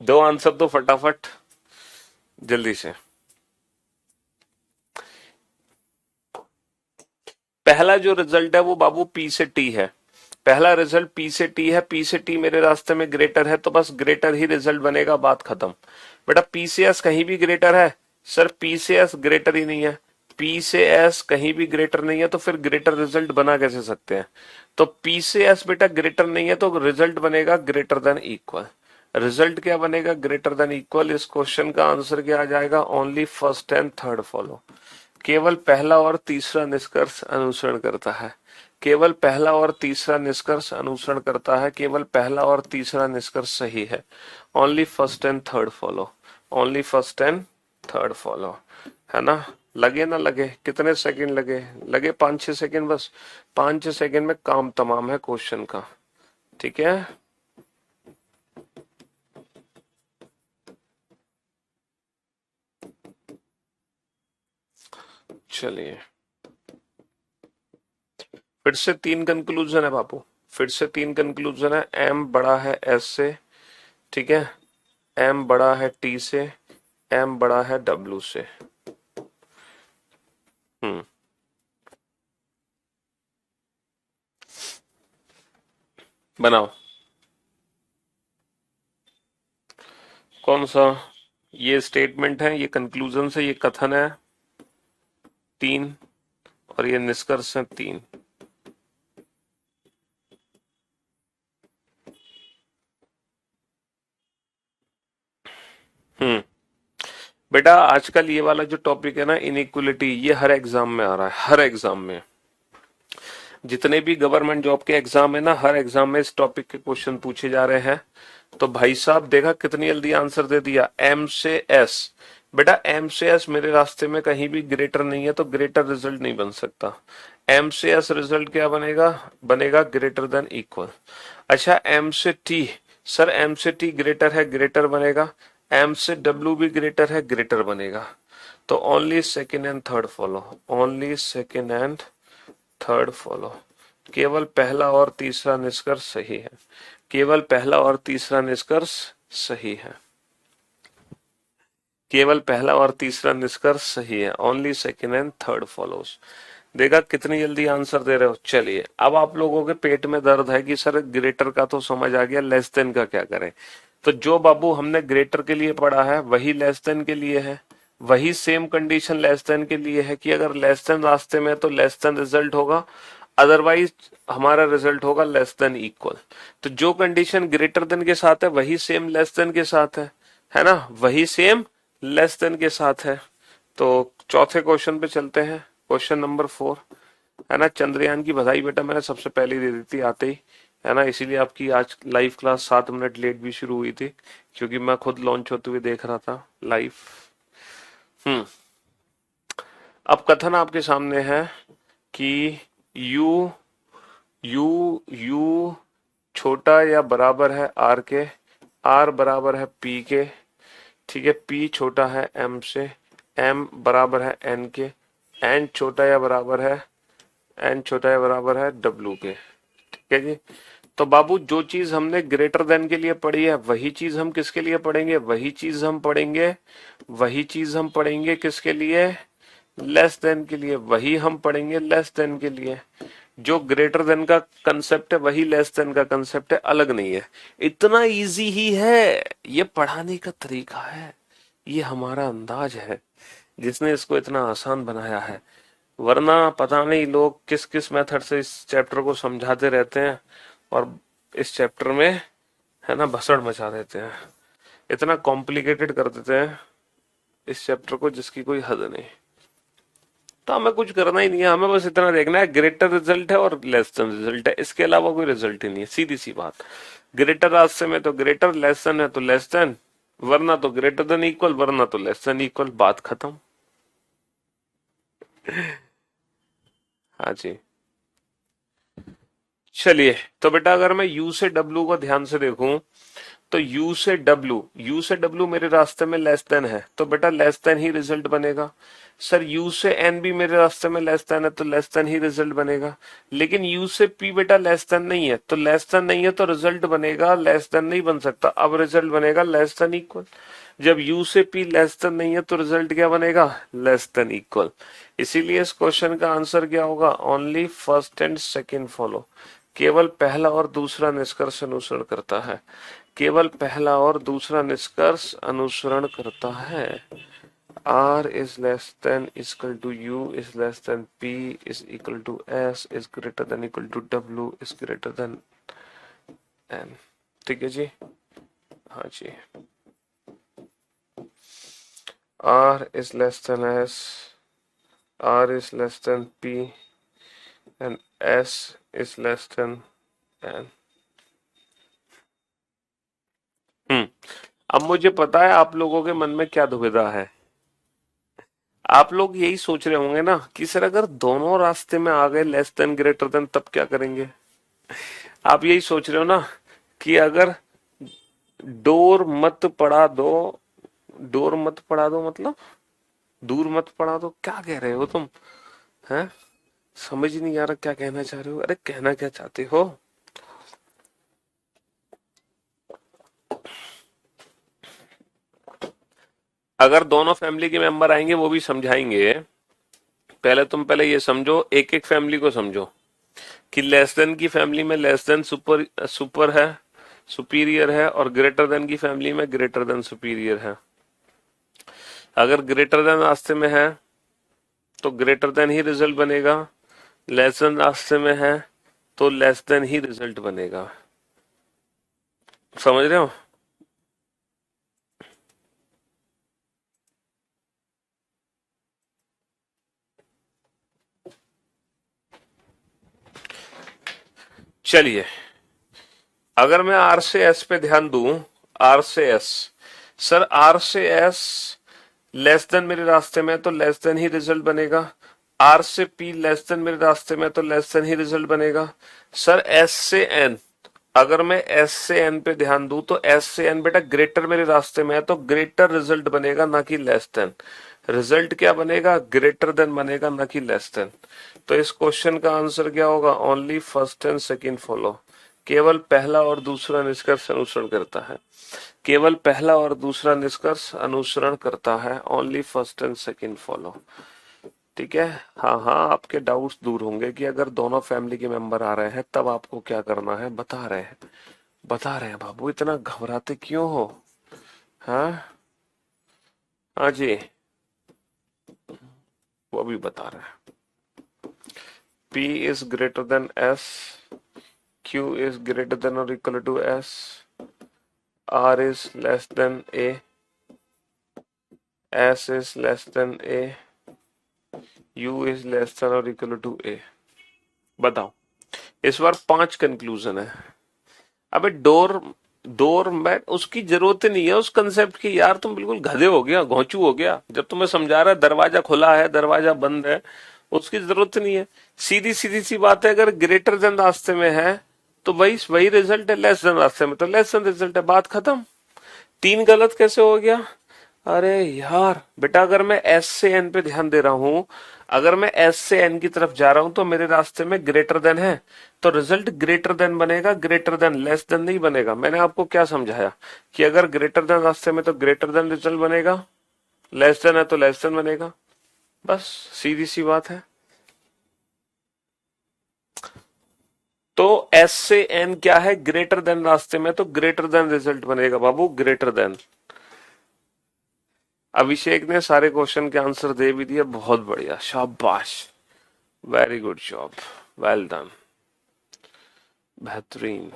दो आंसर तो फटाफट, जल्दी से। पहला जो रिजल्ट है वो बाबू पी से टी है। पहला रिजल्ट पी से टी है। पी से टी मेरे रास्ते में ग्रेटर है तो बस ग्रेटर ही रिजल्ट बनेगा, बात खत्म। बेटा पी से एस कहीं भी ग्रेटर है? सर पी से एस ग्रेटर ही नहीं है। पी से एस कहीं भी ग्रेटर नहीं है तो फिर ग्रेटर रिजल्ट बना कैसे सकते हैं? तो पी से एस बेटा ग्रेटर नहीं है तो रिजल्ट बनेगा ग्रेटर देन इक्वल। रिजल्ट क्या बनेगा? Greater than equal. इस क्वेश्चन का आंसर क्या आ जाएगा? Only first and third follow. केवल पहला और तीसरा निष्कर्ष अनुसरण करता है। केवल पहला और तीसरा निष्कर्ष अनुसरण करता है। केवल पहला और तीसरा निष्कर्ष सही है। Only first and third follow. Only first and third follow. है ना? लगे ना लगे, कितने सेकंड लगे? लगे 5-6 सेकंड बस। 5-6 सेकंड में काम तमाम है क्वेश्चन का। ठीक है। चलिए, फिर से 3 कंक्लूजन है बापू। फिर से 3 कंक्लूजन है। एम बड़ा है एस से, ठीक है। एम बड़ा है टी से, एम बड़ा है डब्ल्यू से। हम्म। बनाओ। कौन सा? ये स्टेटमेंट है, ये कंक्लूजन है, ये कथन है 3, और ये निष्कर्ष है 3। हम्म। बेटा आजकल ये वाला जो टॉपिक है ना, इनइक्वलिटी, ये हर एग्जाम में आ रहा है, हर एग्जाम में। जितने भी गवर्नमेंट जॉब के एग्जाम है ना, हर एग्जाम में इस टॉपिक के क्वेश्चन पूछे जा रहे हैं। तो भाई साहब देखा कितनी जल्दी आंसर दे दिया। एम से एस। बेटा एम से एस मेरे रास्ते में कहीं भी ग्रेटर नहीं है तो ग्रेटर रिजल्ट नहीं बन सकता। एम से एस रिजल्ट क्या बनेगा? बनेगा ग्रेटर देन इक्वल। अच्छा एम से टी, सर एम से टी ग्रेटर है, ग्रेटर बनेगा। एम से डब्ल्यू भी ग्रेटर है, ग्रेटर बनेगा। तो only second and third follow. Only second and third follow. केवल पहला और तीसरा निष्कर्ष सही है। केवल पहला और तीसरा निष्कर्ष सही है। केवल पहला और तीसरा निष्कर्ष सही है। Only second and third follows. देखा कितनी जल्दी आंसर दे रहे हो। चलिए, अब आप लोगों के पेट में दर्द है कि सर ग्रेटर का तो समझ आ गया, लेस देन का क्या करें? तो जो बाबू हमने ग्रेटर के लिए पढ़ा है वही लेस देन के लिए है। वही सेम कंडीशन लेस देन के लिए है कि अगर लेस देन रास्ते में है तो लेस देन रिजल्ट होगा, अदरवाइज हमारा रिजल्ट होगा लेस देन इक्वल। तो जो कंडीशन ग्रेटर देन के साथ है वही सेम लेस देन के साथ है ना? वही सेम लेस देन के साथ है। तो चौथे क्वेश्चन पे चलते हैं। क्वेश्चन नंबर 4, है ना? चंद्रयान की बधाई बेटा मैंने सबसे पहले दे दी थी आते ही, है ना? इसीलिए आपकी आज लाइव क्लास 7 मिनट लेट भी शुरू हुई थी, क्योंकि मैं खुद लॉन्च होते हुए देख रहा था लाइव। हम्म। अब कथन आपके सामने है कि यू यू यू छोटा या बराबर है आर के, आर बराबर है पी के, ठीक है। पी छोटा है एम से, एम बराबर है एन के, एन छोटा या बराबर है, एन छोटा या बराबर है डब्ल्यू के। ठीक है जी। तो बाबू जो चीज हमने ग्रेटर देन के लिए पढ़ी है वही चीज हम किसके लिए पढ़ेंगे? वही चीज हम पढ़ेंगे, वही चीज हम पढ़ेंगे किसके लिए? लेस देन के लिए। वही हम पढ़ेंगे लेस देन के लिए। जो ग्रेटर देन का कंसेप्ट है वही लेस देन का कंसेप्ट है, अलग नहीं है। इतना इजी ही है, ये पढ़ाने का तरीका है, ये हमारा अंदाज है जिसने इसको इतना आसान बनाया है। वरना पता नहीं लोग किस किस मेथड से इस चैप्टर को समझाते रहते हैं और इस चैप्टर में, है ना, भसड़ मचा देते हैं। इतना कॉम्प्लिकेटेड कर देते हैं इस चैप्टर को जिसकी कोई हद नहीं। तो हमें कुछ करना ही नहीं है, हमें बस इतना देखना है ग्रेटर रिजल्ट है और लेस देन रिजल्ट है, इसके अलावा कोई रिजल्ट ही नहीं है, सीधी सी बात। ग्रेटर रास्ते में तो ग्रेटर, लेस देन है तो लेस देन, वरना तो ग्रेटर देन इक्वल, वरना तो लेस देन इक्वल, बात खत्म। हाँ जी। चलिए, तो बेटा अगर मैं यू से डब्ल्यू को ध्यान से देखूं, तो यू से डब्ल्यू मेरे रास्ते में लेस देन है, तो बेटा लेस देन ही रिजल्ट बनेगा। सर यू से एन भी मेरे रास्ते में लेस देन है, तो लेस देन ही रिजल्ट बनेगा। लेकिन यू से पी बेटा लेस देन नहीं है, तो लेस देन नहीं है तो रिजल्ट बनेगा लेस देन नहीं बन सकता, अब रिजल्ट बनेगा लेस देन इक्वल। जब यू से पी लेस देन नहीं है तो रिजल्ट क्या बनेगा, लेस देन इक्वल। इसीलिए इस क्वेश्चन का आंसर क्या होगा, only first and second follow. केवल पहला और दूसरा निष्कर्ष अनुसरण करता है, केवल पहला और दूसरा निष्कर्ष अनुसरण करता है। R is less than equal to U is less than P is equal to S is greater than equal to W is greater than N। ठीक है जी, हाँ जी। R is less than S, R is less than P and S is less than N। हम्म। अब मुझे पता है आप लोगों के मन में क्या दुविधा है। आप लोग यही सोच रहे होंगे ना कि सर अगर दोनों रास्ते में आ गए लेस देन ग्रेटर देन तब क्या करेंगे। आप यही सोच रहे हो ना कि अगर डोर मत पड़ा दो, डोर मत पड़ा दो मतलब दूर मत पड़ा दो, क्या कह रहे हो तुम, हैं? समझ ही नहीं आ रहा क्या कहना चाह रहे हो, अरे कहना क्या चाहते हो। अगर दोनों फैमिली के मेंबर आएंगे वो भी समझाएंगे। पहले ये समझो, एक एक फैमिली को समझो कि लेस देन की फैमिली में लेस देन सुपर सुपर है, सुपीरियर है, और ग्रेटर देन की फैमिली में ग्रेटर देन सुपीरियर है। अगर ग्रेटर देन रास्ते में है तो ग्रेटर देन ही रिजल्ट बनेगा, लेस देन रास्ते में है तो लेस देन ही रिजल्ट बनेगा। समझ रहे हो। चलिए, अगर मैं आर से एस पे ध्यान दूं, आर से एस, सर आर से एस लेस देन मेरे रास्ते में तो लेस देन ही रिजल्ट बनेगा, आर से पी लेस देन मेरे रास्ते में तो लेस देन ही रिजल्ट बनेगा। सर एस से एन, अगर मैं एस से एन पे ध्यान दूं तो एस से एन बेटा ग्रेटर मेरे रास्ते में है तो ग्रेटर रिजल्ट बनेगा ना कि लेस देन। रिजल्ट क्या बनेगा, ग्रेटर देन बनेगा ना कि लेस देन। तो इस क्वेश्चन का आंसर क्या होगा, only first and second follow. केवल पहला और दूसरा निष्कर्ष अनुसरण करता है, केवल पहला और दूसरा निष्कर्ष अनुसरण करता है, only first and second follow. ठीक है। हाँ हाँ, आपके डाउट्स दूर होंगे कि अगर दोनों फैमिली के मेंबर आ रहे हैं तब आपको क्या करना है, बता रहे हैं, बता रहे हैं बाबू, इतना घबराते क्यों हो। हाँ हाँ जी, वो भी बता रहे हैं। P is greater than S, Q is greater than or equal to S, R is less than A, S is less than A, U is less than or equal to A। बताओ, इस बार 5 conclusion है। अबे door, door mat उसकी जरूरत ही नहीं है उस concept की, यार तुम बिल्कुल गधे हो गया, घोंचू हो गया जब तुम्हें समझा रहा है दरवाजा खुला है दरवाजा बंद है, उसकी जरूरत नहीं है। सीधी सीधी सी बात है, अगर ग्रेटर देन रास्ते में है तो वही वही रिजल्ट है, लेस देन रास्ते में तो लेस देन रिजल्ट है, बात खत्म। 3 गलत कैसे हो गया। अरे यार बेटा, अगर मैं एस से एन पे ध्यान दे रहा हूं, अगर मैं एस से एन की तरफ जा रहा हूं तो मेरे रास्ते में ग्रेटर देन है तो रिजल्ट ग्रेटर देन बनेगा, ग्रेटर देन, लेस देन नहीं बनेगा। मैंने आपको क्या समझाया कि अगर ग्रेटर देन रास्ते में तो ग्रेटर देन रिजल्ट बनेगा, लेस देन है तो लेस देन बनेगा, बस सीधी सी बात है। तो एस से एन क्या है, ग्रेटर देन रास्ते में तो ग्रेटर देन रिजल्ट बनेगा बाबू, ग्रेटर देन। अभिषेक ने सारे क्वेश्चन के आंसर दे भी दिए, बहुत बढ़िया, शाबाश, very good job, well done, बेहतरीन।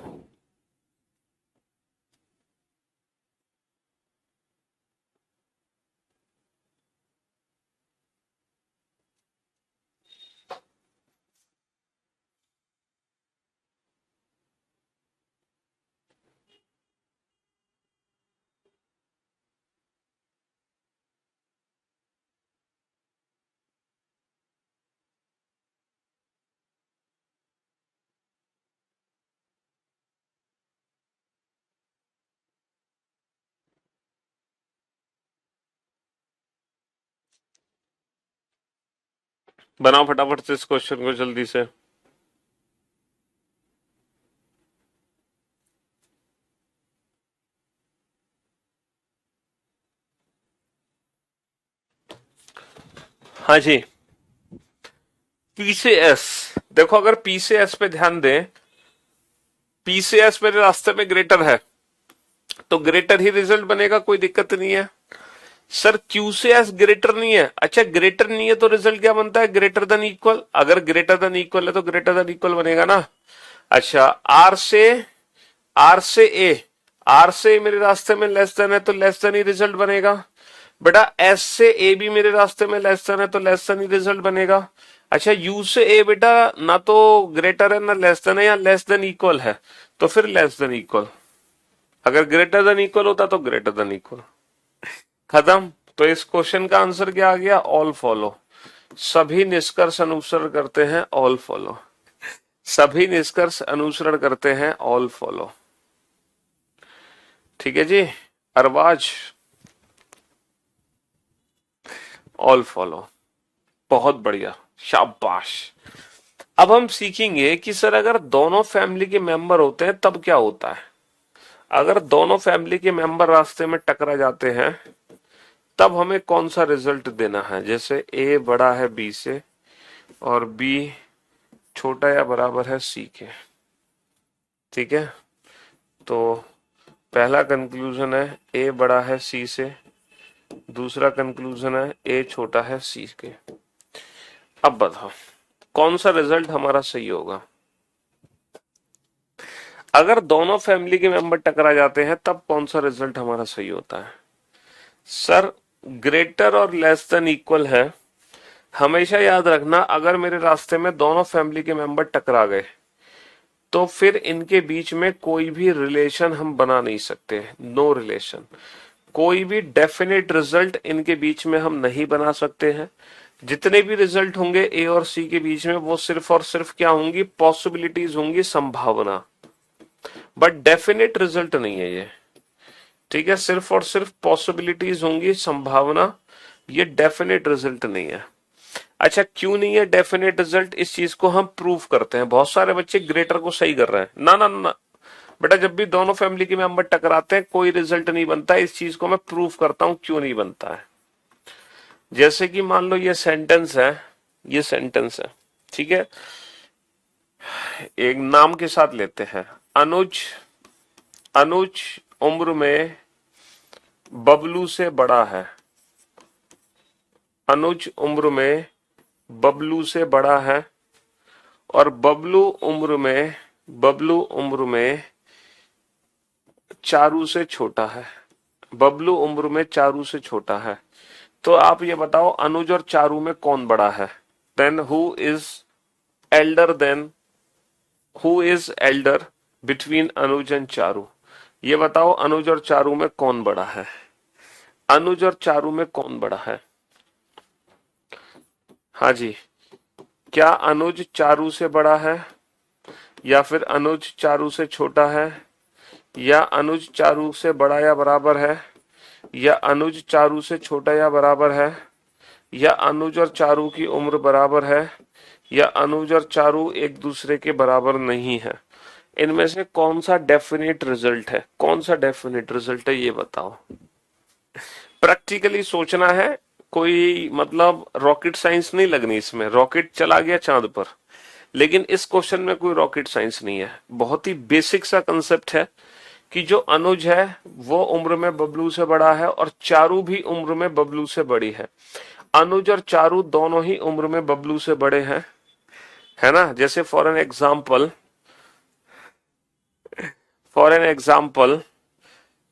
बनाओ फटाफट से इस क्वेश्चन को जल्दी से। हाँ जी। पी से एस, देखो अगर पी से एस पे ध्यान दें, पी से एस मेरे रास्ते में ग्रेटर है तो ग्रेटर ही रिजल्ट बनेगा, कोई दिक्कत नहीं है। सर क्यू से एस ग्रेटर नहीं है, अच्छा ग्रेटर नहीं है तो रिजल्ट क्या बनता है, ग्रेटर देन इक्वल। अगर ग्रेटर देन इक्वल है तो ग्रेटर देन इक्वल बनेगा ना। अच्छा आर से ए, आर से मेरे रास्ते में लेस देन है तो लेस देन ही रिजल्ट बनेगा। बेटा एस से ए भी मेरे रास्ते में लेस देन है तो लेस देन ही रिजल्ट बनेगा। अच्छा यू से ए बेटा ना तो ग्रेटर है ना लेस देन है, या लेस देन इक्वल है, तो फिर लेस देन इक्वल। अगर ग्रेटर देन इक्वल होता तो ग्रेटर देन इक्वल, खत्म। तो इस क्वेश्चन का आंसर क्या आ गया, ऑल फॉलो। सभी निष्कर्ष अनुसरण करते हैं ऑल फॉलो, सभी निष्कर्ष अनुसरण करते हैं ऑल फॉलो। ठीक है जी, अरबाज ऑल फॉलो, बहुत बढ़िया, शाबाश। अब हम सीखेंगे कि सर अगर दोनों फैमिली के मेंबर होते हैं तब क्या होता है। अगर दोनों फैमिली के मेंबर रास्ते में टकरा जाते हैं तब हमें कौन सा रिजल्ट देना है। जैसे ए बड़ा है बी से और बी छोटा या बराबर है सी के, ठीक है। तो पहला कंक्लूजन है ए बड़ा है सी से, दूसरा कंक्लूजन है ए छोटा है सी के। अब बताओ कौन सा रिजल्ट हमारा सही होगा। अगर दोनों फैमिली के मेंबर टकरा जाते हैं तब कौन सा रिजल्ट हमारा सही होता है। सर ग्रेटर और लेस देन इक्वल है, हमेशा याद रखना अगर मेरे रास्ते में दोनों फैमिली के मेंबर टकरा गए तो फिर इनके बीच में कोई भी रिलेशन हम बना नहीं सकते, नो रिलेशन। कोई भी डेफिनेट रिजल्ट इनके बीच में हम नहीं बना सकते हैं। जितने भी रिजल्ट होंगे ए और सी के बीच में वो सिर्फ और सिर्फ क्या होंगी, पॉसिबिलिटीज होंगी, संभावना, बट डेफिनेट रिजल्ट नहीं है ये। ठीक है, सिर्फ और सिर्फ पॉसिबिलिटीज होंगी, संभावना, ये डेफिनेट रिजल्ट नहीं है। अच्छा क्यों नहीं है डेफिनेट रिजल्ट, इस चीज को हम प्रूव करते हैं। बहुत सारे बच्चे ग्रेटर को सही कर रहे हैं, ना ना ना बेटा, जब भी दोनों फैमिली के मेंबर टकराते हैं कोई रिजल्ट नहीं बनता। इस चीज को मैं प्रूव करता हूं क्यों नहीं बनता है। जैसे कि मान लो ये सेंटेंस है, ये सेंटेंस है, ठीक है। एक नाम के साथ लेते हैं, अनुज, अनुज उम्र में बबलू से बड़ा है, अनुज उम्र में बबलू से बड़ा है और बबलू उम्र में चारू से छोटा है, बबलू उम्र में चारू से छोटा है। तो आप ये बताओ अनुज और चारू में कौन बड़ा है। Then who is elder between Anuj and Charu. ये बताओ अनुज और चारू में कौन बड़ा है, अनुज और चारू में कौन बड़ा है। हाँ जी, क्या अनुज चारू से बड़ा है, या फिर अनुज चारू से छोटा है, या अनुज चारू से बड़ा या बराबर है, या अनुज चारू से छोटा या बराबर है, या अनुज और चारू की उम्र बराबर है, या अनुज और चारू एक दूसरे के बराबर नहीं है। इनमें से कौन सा डेफिनेट रिजल्ट है, कौन सा डेफिनेट रिजल्ट है ये बताओ। प्रैक्टिकली सोचना है, कोई मतलब रॉकेट साइंस नहीं लगनी इसमें। रॉकेट चला गया चांद पर, लेकिन इस क्वेश्चन में कोई रॉकेट साइंस नहीं है। बहुत ही बेसिक सा कंसेप्ट है कि जो अनुज है वो उम्र में बबलू से बड़ा है और चारू भी उम्र में बबलू से बड़ी है। अनुज और चारू दोनों ही उम्र में बबलू से बड़े हैं, है ना। जैसे फॉर एन एग्जाम्पल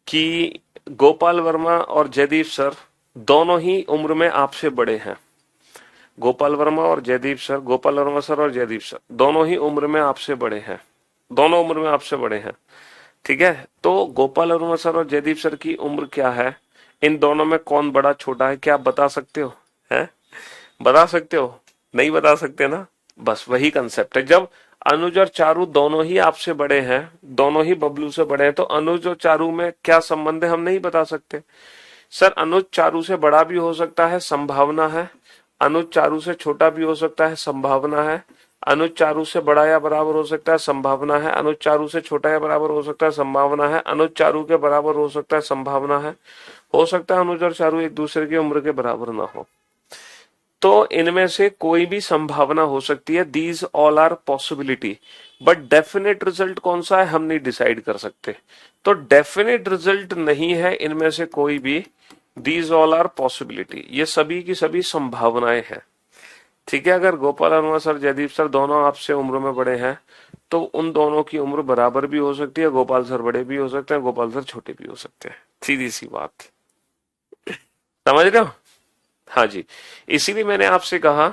कि गोपाल वर्मा और जयदीप सर दोनों ही उम्र में आपसे बड़े हैं। गोपाल वर्मा और जयदीप सर, गोपाल वर्मा सर और जयदीप सर दोनों ही उम्र में आपसे बड़े हैं, दोनों उम्र में आपसे बड़े हैं। ठीक है, तो गोपाल वर्मा सर और जयदीप सर की उम्र क्या है, इन दोनों में कौन बड़ा छोटा है, क्या आप बता सकते हो, हैं बता सकते हो, नहीं बता सकते ना। बस वही कंसेप्ट है। जब अनुज और चारू दोनों ही आपसे बड़े हैं, दोनों ही बबलू से बड़े हैं, तो अनुज और चारू में क्या संबंध है हम नहीं बता सकते। सर अनुज चारू से बड़ा भी हो सकता है, संभावना है, अनुज चारू से छोटा भी हो सकता है, संभावना है। अनुज चारू से बड़ा या बराबर हो सकता है, संभावना है। अनुज चारू से छोटा या बराबर हो सकता है, संभावना है। अनुज चारू के बराबर हो सकता है, संभावना है। हो सकता है अनुज और चारू एक दूसरे की उम्र के बराबर ना हो। तो इनमें से कोई भी संभावना हो सकती है। These all are possibility, but definite result कौन सा है हम नहीं डिसाइड कर सकते। तो डेफिनेट रिजल्ट नहीं है इनमें से कोई भी। दीज ऑल आर पॉसिबिलिटी, ये सभी की सभी संभावनाएं हैं। ठीक है, अगर गोपाल वर्मा सर, जयदीप सर दोनों आपसे उम्र में बड़े हैं तो उन दोनों की उम्र बराबर भी हो सकती है। गोपाल सर बड़े भी हो सकते हैं, गोपाल सर छोटे भी हो सकते हैं। सीधी सी बात, समझ रहे हो? हाँ जी। इसीलिए मैंने आपसे कहा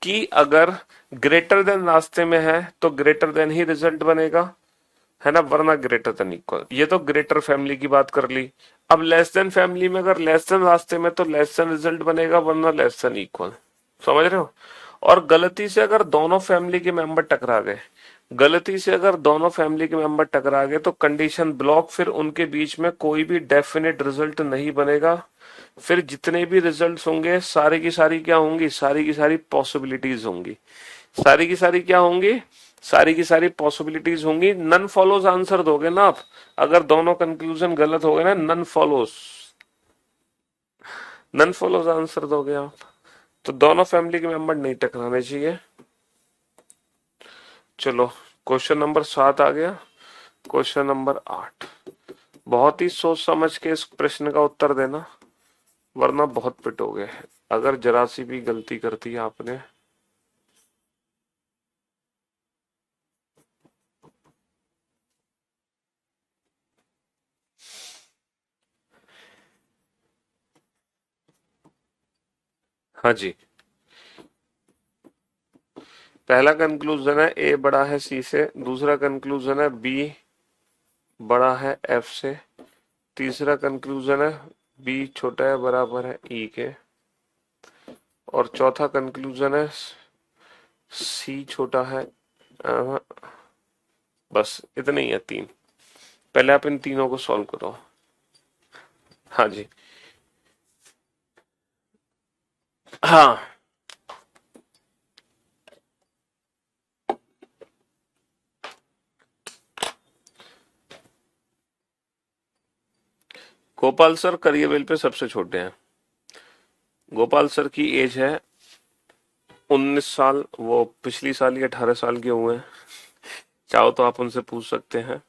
कि अगर ग्रेटर देन रास्ते में है तो ग्रेटर देन ही रिजल्ट बनेगा, है ना, वरना ग्रेटर देन इक्वल। ये तो ग्रेटर फैमिली की बात कर ली। अब लेस देन फैमिली में अगर लेस देन रास्ते में तो लेस देन रिजल्ट बनेगा, वरना लेस देन इक्वल। समझ रहे हो? और गलती से अगर दोनों फैमिली के मेंबर टकरा गए, गलती से अगर दोनों फैमिली के मेंबर टकरा गए तो कंडीशन ब्लॉक, फिर उनके बीच में कोई भी डेफिनेट रिजल्ट नहीं बनेगा। फिर जितने भी रिजल्ट्स होंगे सारी की सारी क्या होंगी, सारी की सारी पॉसिबिलिटीज होंगी। सारी की सारी क्या होंगी, सारी की सारी पॉसिबिलिटीज होंगी। नन फॉलोज आंसर दोगे ना आप, अगर दोनों कंक्लूजन गलत हो गए ना, none follows, none follows answer दोगे आप, तो दोनों फैमिली के मेंबर नहीं टकराने चाहिए। चलो, क्वेश्चन नंबर 7 आ गया। क्वेश्चन नंबर 8, बहुत ही सोच समझ के इस प्रश्न का उत्तर देना, वरना बहुत पिटोगे अगर जरा सी भी गलती कर दी आपने। हाँ जी, पहला कंक्लूजन है ए बड़ा है सी से, दूसरा कंक्लूजन है बी बड़ा है एफ से, तीसरा कंक्लूजन है बी छोटा है बराबर है ई के, और चौथा कंक्लूजन है सी छोटा है। अ, बस इतने ही है, तीन। पहले आप इन तीनों को सॉल्व करो। हाँ जी। हाँ, गोपाल सर करियरवेल पे सबसे छोटे हैं। गोपाल सर की एज है 19 साल, वो पिछली साल ही 18 साल के हुए हैं। चाहो तो आप उनसे पूछ सकते हैं,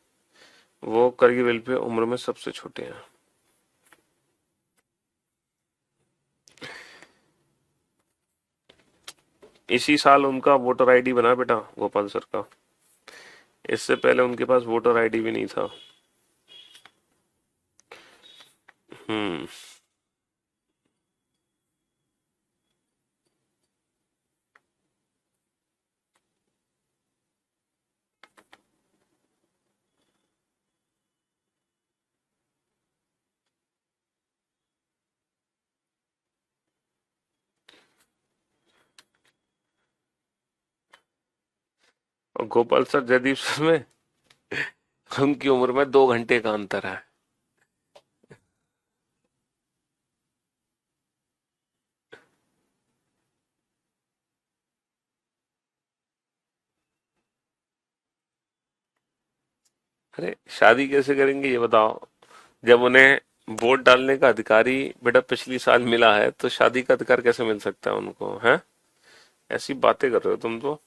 वो करियरवेल पे उम्र में सबसे छोटे हैं। इसी साल उनका वोटर आईडी बना बेटा, गोपाल सर का। इससे पहले उनके पास वोटर आईडी भी नहीं था। हम्म। और गोपाल सर जयदीप सर में उनकी उम्र में 2 घंटे का अंतर है। अरे शादी कैसे करेंगे ये बताओ, जब उन्हें वोट डालने का अधिकारी बेटा पिछली साल मिला है तो शादी का अधिकार कैसे मिल सकता है उनको, है? ऐसी बातें कर रहे हो तुम तो।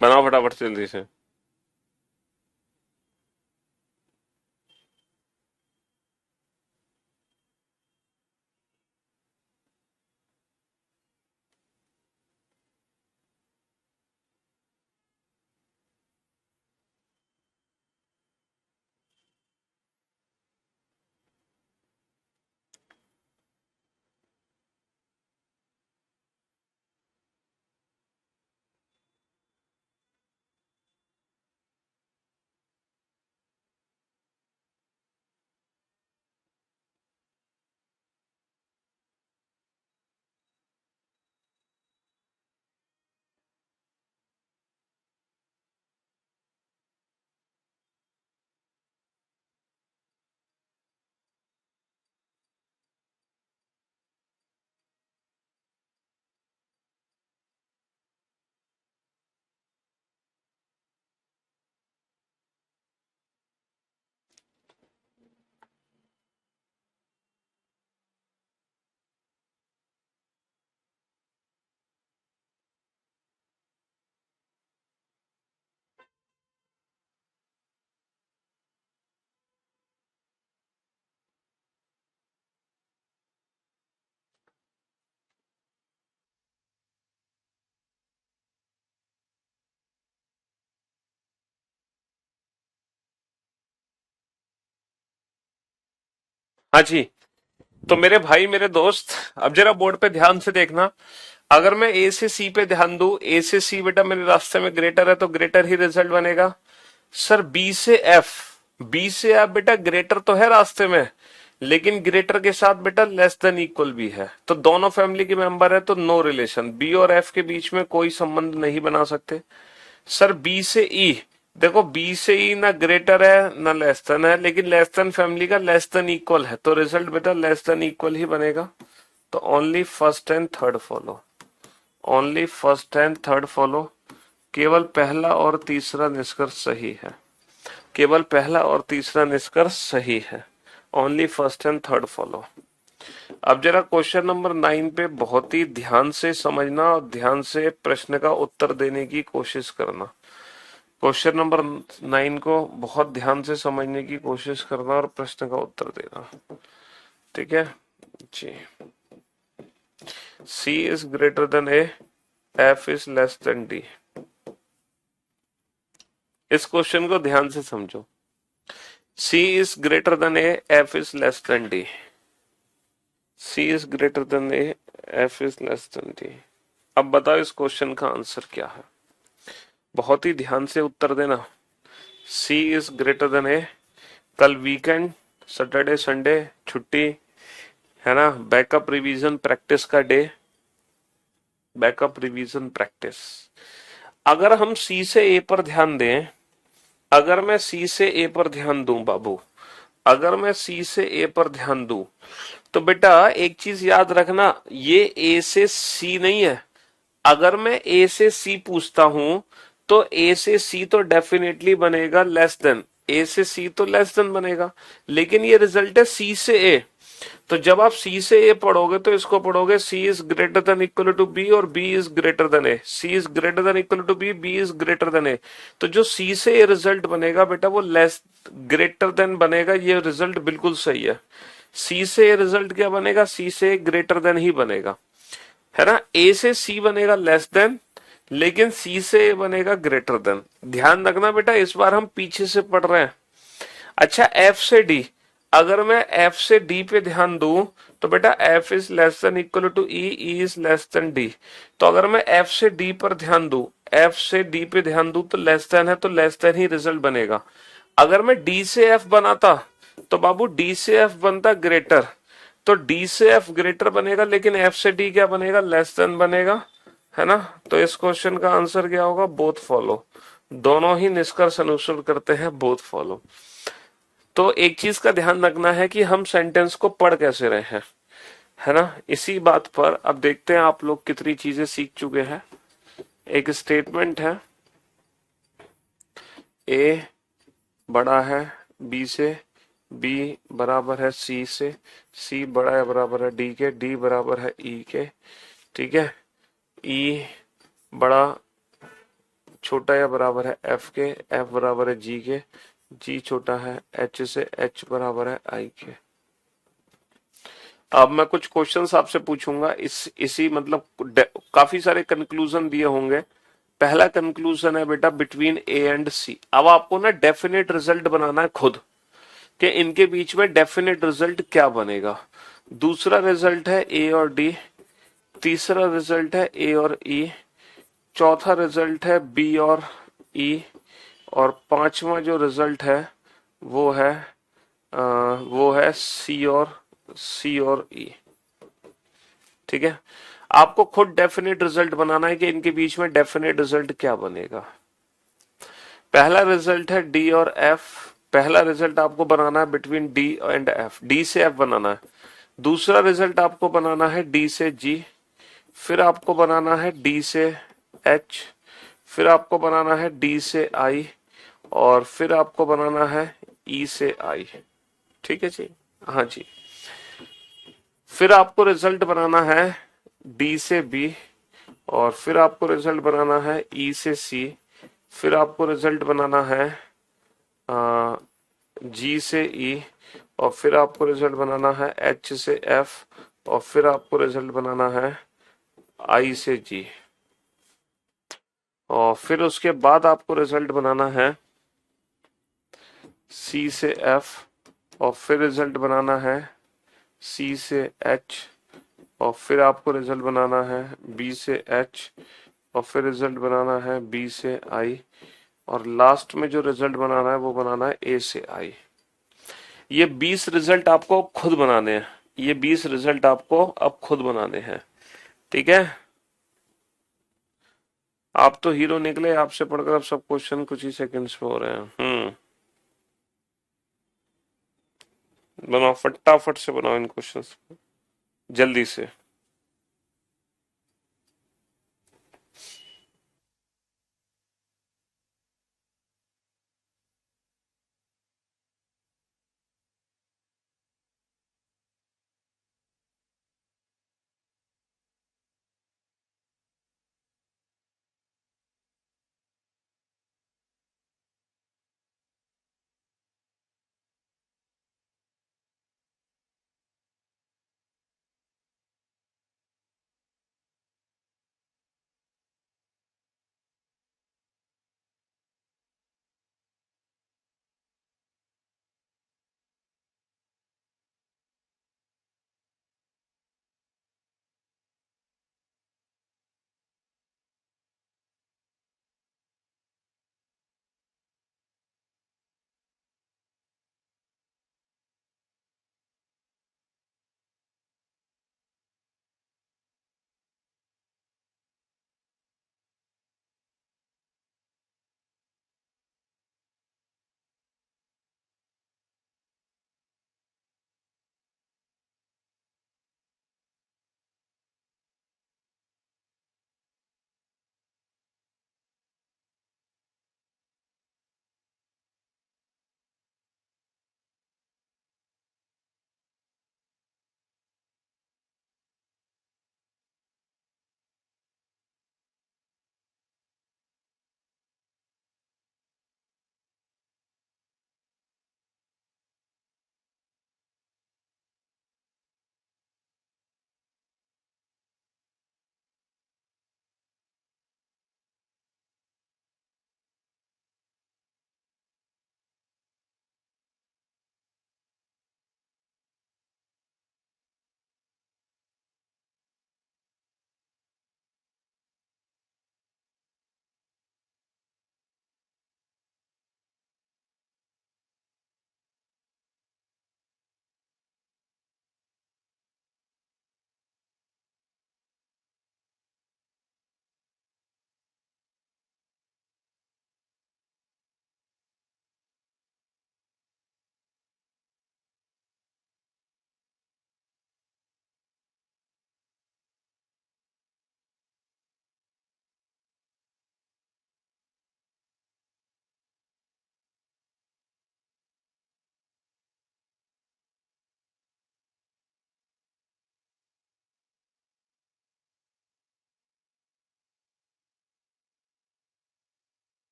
बनाओ फटाफट से जल्दी से। हाँ जी। तो मेरे भाई मेरे दोस्त, अब जरा बोर्ड पे ध्यान से देखना। अगर मैं ए से सी पे ध्यान दूं, ए से सी बेटा मेरे रास्ते में ग्रेटर है तो ग्रेटर ही रिजल्ट बनेगा। सर बी से एफ, बी से एफ बेटा ग्रेटर तो है रास्ते में, लेकिन ग्रेटर के साथ बेटा लेस देन इक्वल भी है, तो दोनों फैमिली के मेंबर है तो नो रिलेशन, बी और एफ के बीच में कोई संबंध नहीं बना सकते। सर बी से ई, देखो बी से ई ना ग्रेटर है ना लेस देन है, लेकिन लेस देन फैमिली का लेस देन इक्वल है, तो रिजल्ट बेटा लेस देन इक्वल ही बनेगा। तो only first and third follow, only first and third follow, केवल पहला और तीसरा निष्कर्ष सही है, केवल पहला और तीसरा निष्कर्ष सही है। Only first and third follow. अब जरा क्वेश्चन नंबर 9 पे बहुत ही ध्यान से समझना और ध्यान से प्रश्न का उत्तर देने की कोशिश करना। क्वेश्चन नंबर 9 को बहुत ध्यान से समझने की कोशिश करना और प्रश्न का उत्तर देना, ठीक है जी। C is greater than A, F is less than D। इस क्वेश्चन को ध्यान से समझो। C is greater than A, F is less than D। C is greater than A, F is less than D। अब बताओ इस question का answer क्या है, बहुत ही ध्यान से उत्तर देना। C is greater than A, कल वीकेंड, सैटरडे संडे छुट्टी है ना, बैकअप रिवीजन प्रैक्टिस का डे, बैकअप रिवीजन प्रैक्टिस। अगर हम सी से ए पर ध्यान दें, अगर मैं सी से ए पर ध्यान दूं बाबू, अगर मैं सी से ए पर ध्यान दूं, तो बेटा एक चीज याद रखना, ये ए से सी नहीं है। अगर मैं ए से सी पूछता हूं तो ए से सी तो डेफिनेटली बनेगा लेस देन, ए से सी तो लेस देन बनेगा, लेकिन ये रिजल्ट है सी से ए। तो जब आप सी से ए पढ़ोगे तो इसको पढ़ोगे C is greater than equal to B और B is greater than A, C is greater than equal to B, B is greater than A. तो जो सी से ए रिजल्ट बनेगा बेटा वो लेस ग्रेटर देन बनेगा, ये रिजल्ट बिल्कुल सही है। सी से ए रिजल्ट क्या बनेगा, सी से ए ग्रेटर देन ही बनेगा, है ना। ए से सी बनेगा लेस देन, लेकिन सी से ए बनेगा ग्रेटर देन। ध्यान रखना बेटा, इस बार हम पीछे से पढ़ रहे हैं। अच्छा एफ से डी, अगर मैं एफ से डी पे ध्यान दूं तो बेटा F is less than equal to E, E is less than D. तो अगर मैं एफ से डी पर ध्यान दूं, एफ से डी पे ध्यान दूं तो लेस देन है, तो लेस देन ही रिजल्ट बनेगा। अगर मैं डी से एफ बनाता तो बाबू डी से एफ बनता ग्रेटर, तो डी से एफ ग्रेटर बनेगा, लेकिन एफ से डी क्या बनेगा, लेस देन बनेगा, है ना। तो इस क्वेश्चन का आंसर क्या होगा, बोथ फॉलो। दोनों ही निष्कर्ष अनुसरण करते हैं, बोथ फॉलो। तो एक चीज का ध्यान रखना है कि हम सेंटेंस को पढ़ कैसे रहे हैं, है ना। इसी बात पर अब देखते हैं आप लोग कितनी चीजें सीख चुके हैं। एक स्टेटमेंट है, ए बड़ा है बी से, बी बराबर है सी से, सी बड़ा है बराबर है डी के, डी बराबर है ई के, ठीक है। ई बड़ा छोटा या बराबर है एफ के, एफ बराबर है जी के, जी छोटा है एच से, एच बराबर है आई के। अब मैं कुछ क्वेश्चंस आपसे पूछूंगा, इसी मतलब काफी सारे कंक्लूजन दिए होंगे। पहला कंक्लूजन है बेटा बिटवीन ए एंड सी। अब आपको ना डेफिनेट रिजल्ट बनाना है खुद, कि इनके बीच में डेफिनेट रिजल्ट क्या बनेगा। दूसरा रिजल्ट है ए और डी, तीसरा रिजल्ट है ए और ई, चौथा रिजल्ट है बी और ई, और पांचवा जो रिजल्ट है वो है सी और ई, ठीक है। आपको खुद डेफिनेट रिजल्ट बनाना है कि इनके बीच में डेफिनेट रिजल्ट क्या बनेगा। पहला रिजल्ट है डी और एफ, पहला रिजल्ट आपको बनाना है between D and F, D से एफ बनाना है। दूसरा रिजल्ट आपको बनाना है डी से जी, फिर आपको बनाना है डी से एच, फिर आपको बनाना है डी से आई, और फिर आपको बनाना है ई से आई, ठीक है जी। हाँ जी, फिर आपको रिजल्ट बनाना है डी से बी, और फिर आपको रिजल्ट बनाना है ई से सी, फिर आपको रिजल्ट बनाना है जी से ई, और फिर आपको रिजल्ट बनाना है एच से एफ, और फिर आपको रिजल्ट बनाना है आई से जी, और फिर उसके बाद आपको रिजल्ट बनाना है सी से एफ, और फिर रिजल्ट बनाना है सी से एच, और फिर आपको रिजल्ट बनाना है बी से एच, और फिर रिजल्ट बनाना है बी से आई, और लास्ट में जो रिजल्ट बनाना है वो बनाना है ए से आई। ये 20 रिजल्ट आपको खुद बनाने हैं, ये 20 रिजल्ट आपको अब खुद बनाने हैं। ठीक है, आप तो हीरो निकले, आपसे पढ़कर अब सब क्वेश्चन कुछ ही सेकंड्स में हो रहे हैं। बनाओ, फटाफट से बनाओ इन क्वेश्चंस, जल्दी से।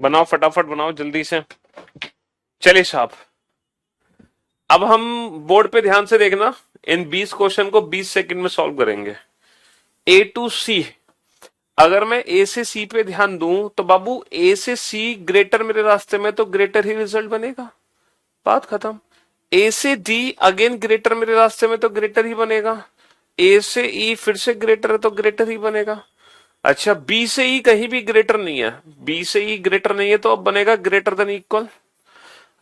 बनाओ फटाफट बनाओ जल्दी से। चलिए साहब, अब हम बोर्ड पे ध्यान से देखना, इन 20 क्वेश्चन को 20 सेकंड में सॉल्व करेंगे। ए टू सी, अगर मैं ए से सी पे ध्यान दूं तो बाबू ए से सी ग्रेटर मेरे रास्ते में, तो ग्रेटर ही रिजल्ट बनेगा, बात खत्म। ए से डी अगेन ग्रेटर मेरे रास्ते में, तो ग्रेटर ही बनेगा। ए से ई फिर से ग्रेटर है, तो ग्रेटर ही बनेगा। अच्छा, बी से ई कहीं भी ग्रेटर नहीं है, बी से ई ग्रेटर नहीं है तो अब बनेगा ग्रेटर देन इक्वल।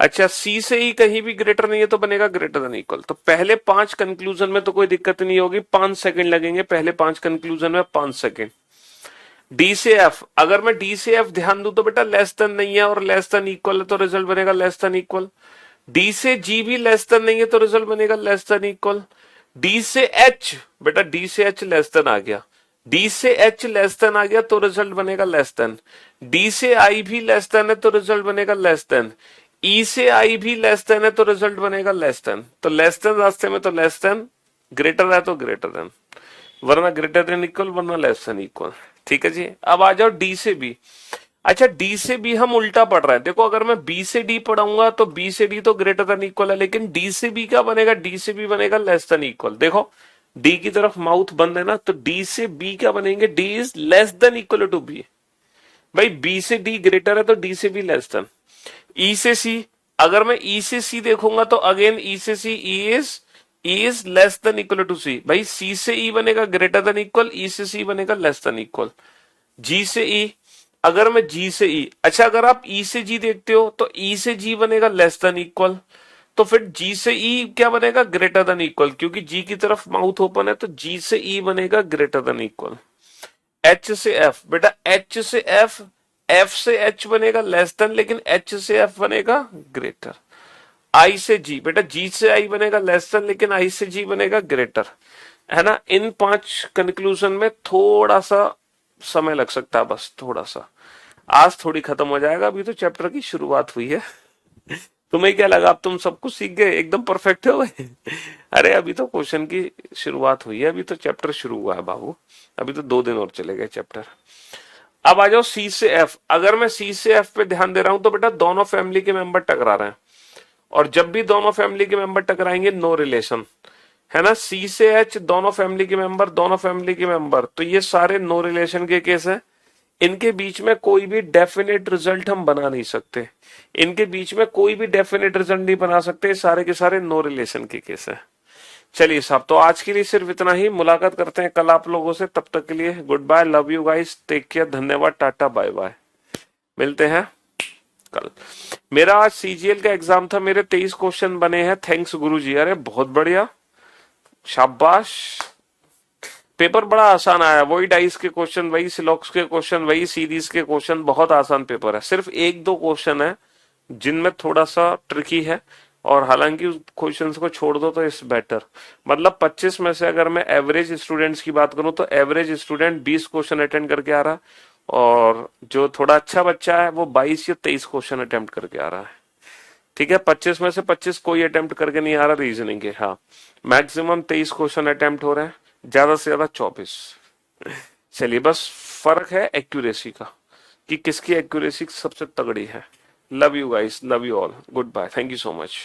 अच्छा, सी से ई कहीं भी ग्रेटर नहीं है तो बनेगा ग्रेटर देन इक्वल। तो पहले 5 कंक्लूजन में तो कोई दिक्कत नहीं होगी, 5 सेकंड लगेंगे पहले 5 कंक्लूजन में, 5 सेकंड। डी से एफ, अगर मैं डी से एफ ध्यान दूं तो बेटा लेस देन नहीं है और लेस देन इक्वल है, तो रिजल्ट बनेगा लेस देन इक्वल। डी से जी भी लेस देन नहीं है तो रिजल्ट बनेगा लेस देन इक्वल। डी से एच, बेटा डी से एच लेस देन आ गया, डी से एच लेस देन आ गया तो रिजल्ट बनेगा लेस देन। डी से आई भी लेस देन है तो रिजल्ट बनेगा लेस देन। ई से आई भी लेस देन है तो रिजल्ट बनेगा लेस देन। तो लेस देन रास्ते में तो लेस देन, ग्रेटर है तो ग्रेटर देन, वरना ग्रेटर देन इक्वल वरना लेस देन इक्वल। ठीक है जी, अब आ जाओ डी से बी। अच्छा, डी से बी हम उल्टा पढ़ रहे हैं, देखो अगर मैं बी से डी पढ़ाऊंगा तो बी से डी तो ग्रेटर देन इक्वल है, लेकिन डी से बी क्या बनेगा, डी से बी बनेगा लेस देन इक्वल। देखो डी की तरफ माउथ बंद है ना, तो डी से बी क्या बनेंगे, D is less than equal to B. भाई बी से डी ग्रेटर है तो डी से बी लेस देन। ई से सी, अगर मैं ई से सी देखूंगा तो अगेन ई से C, E is less than equal to C. भाई सी से ई बनेगा ग्रेटर देन इक्वल, ई से सी बनेगा लेस देन इक्वल। जी से ई, अगर मैं जी से ई, अच्छा अगर आप ई से जी देखते हो तो ई से जी बनेगा लेस देन इक्वल, तो फिर जी से ई क्या बनेगा, ग्रेटर देन इक्वल, क्योंकि जी की तरफ माउथ ओपन है तो जी से ई बनेगा ग्रेटर देन इक्वल। एच से एफ, बेटा एच से एफ, एफ से एच बनेगा लेस देन, लेकिन एच से एफ बनेगा ग्रेटर। आई से जी, बेटा जी से आई बनेगा लेस देन, लेकिन आई से जी बनेगा ग्रेटर, है ना। इन 5 कंक्लूजन में थोड़ा सा समय लग सकता है, बस थोड़ा सा। आज थोड़ी खत्म हो जाएगा, अभी तो चैप्टर की शुरुआत हुई है। तुम्हें क्या लगा अब तुम सब कुछ सीख गए, एकदम परफेक्ट हो गए? अरे अभी तो क्वेश्चन की शुरुआत हुई है, अभी तो चैप्टर शुरू हुआ है बाबू, अभी तो 2 दिन और चले गए चैप्टर। अब आ जाओ सी से एफ, अगर मैं सी से एफ पे ध्यान दे रहा हूं तो बेटा दोनों फैमिली के मेंबर टकरा रहे हैं, और जब भी दोनों फैमिली के मेंबर टकराएंगे नो रिलेशन, है ना। सी से एच दोनों फैमिली के मेंबर, दोनों फैमिली के मेंबर, तो ये सारे नो रिलेशन के केस है। इनके बीच में कोई भी डेफिनेट रिजल्ट हम बना नहीं सकते, इनके बीच में कोई भी डेफिनेट रिजल्ट नहीं बना सकते, सारे के सारे नो रिलेशन के केस है। चलिए साहब, तो आज के लिए सिर्फ इतना ही, मुलाकात करते हैं कल आप लोगों से, तब तक के लिए goodbye, love you guys, take care, धन्यवाद, टाटा बाय बाय, मिलते हैं कल। मेरा आज सीजीएल का एग्जाम था, मेरे 23 क्वेश्चन बने हैं, थैंक्स गुरुजी, अरे बहुत बढ़िया, शाबाश। पेपर बड़ा आसान आया, वही डाइस के क्वेश्चन, वही सिलॉक्स के क्वेश्चन, वही सीरीज के क्वेश्चन, बहुत आसान पेपर है। सिर्फ 1-2 क्वेश्चन है जिनमें थोड़ा सा ट्रिकी है, और हालांकि उस क्वेश्चंस को छोड़ दो तो इट्स बेटर। मतलब 25 में से अगर मैं एवरेज स्टूडेंट्स की बात करूं तो एवरेज स्टूडेंट 20 क्वेश्चन अटेंड करके आ रहा है, और जो थोड़ा अच्छा बच्चा है वो 22 या 23 क्वेश्चन अटेम्प्ट करके आ रहा है। ठीक है, 25 में से 25 कोई अटेम्प्ट करके नहीं आ रहा रीजनिंग के, हाँ मैक्सिमम 23 क्वेश्चन अटेम्प्ट हो रहे हैं, ज्यादा से ज्यादा 24। चलिए, बस फर्क है एक्यूरेसी का, कि किसकी एक्यूरेसी सबसे तगड़ी है। Love you guys, love you all, goodbye, thank you so much.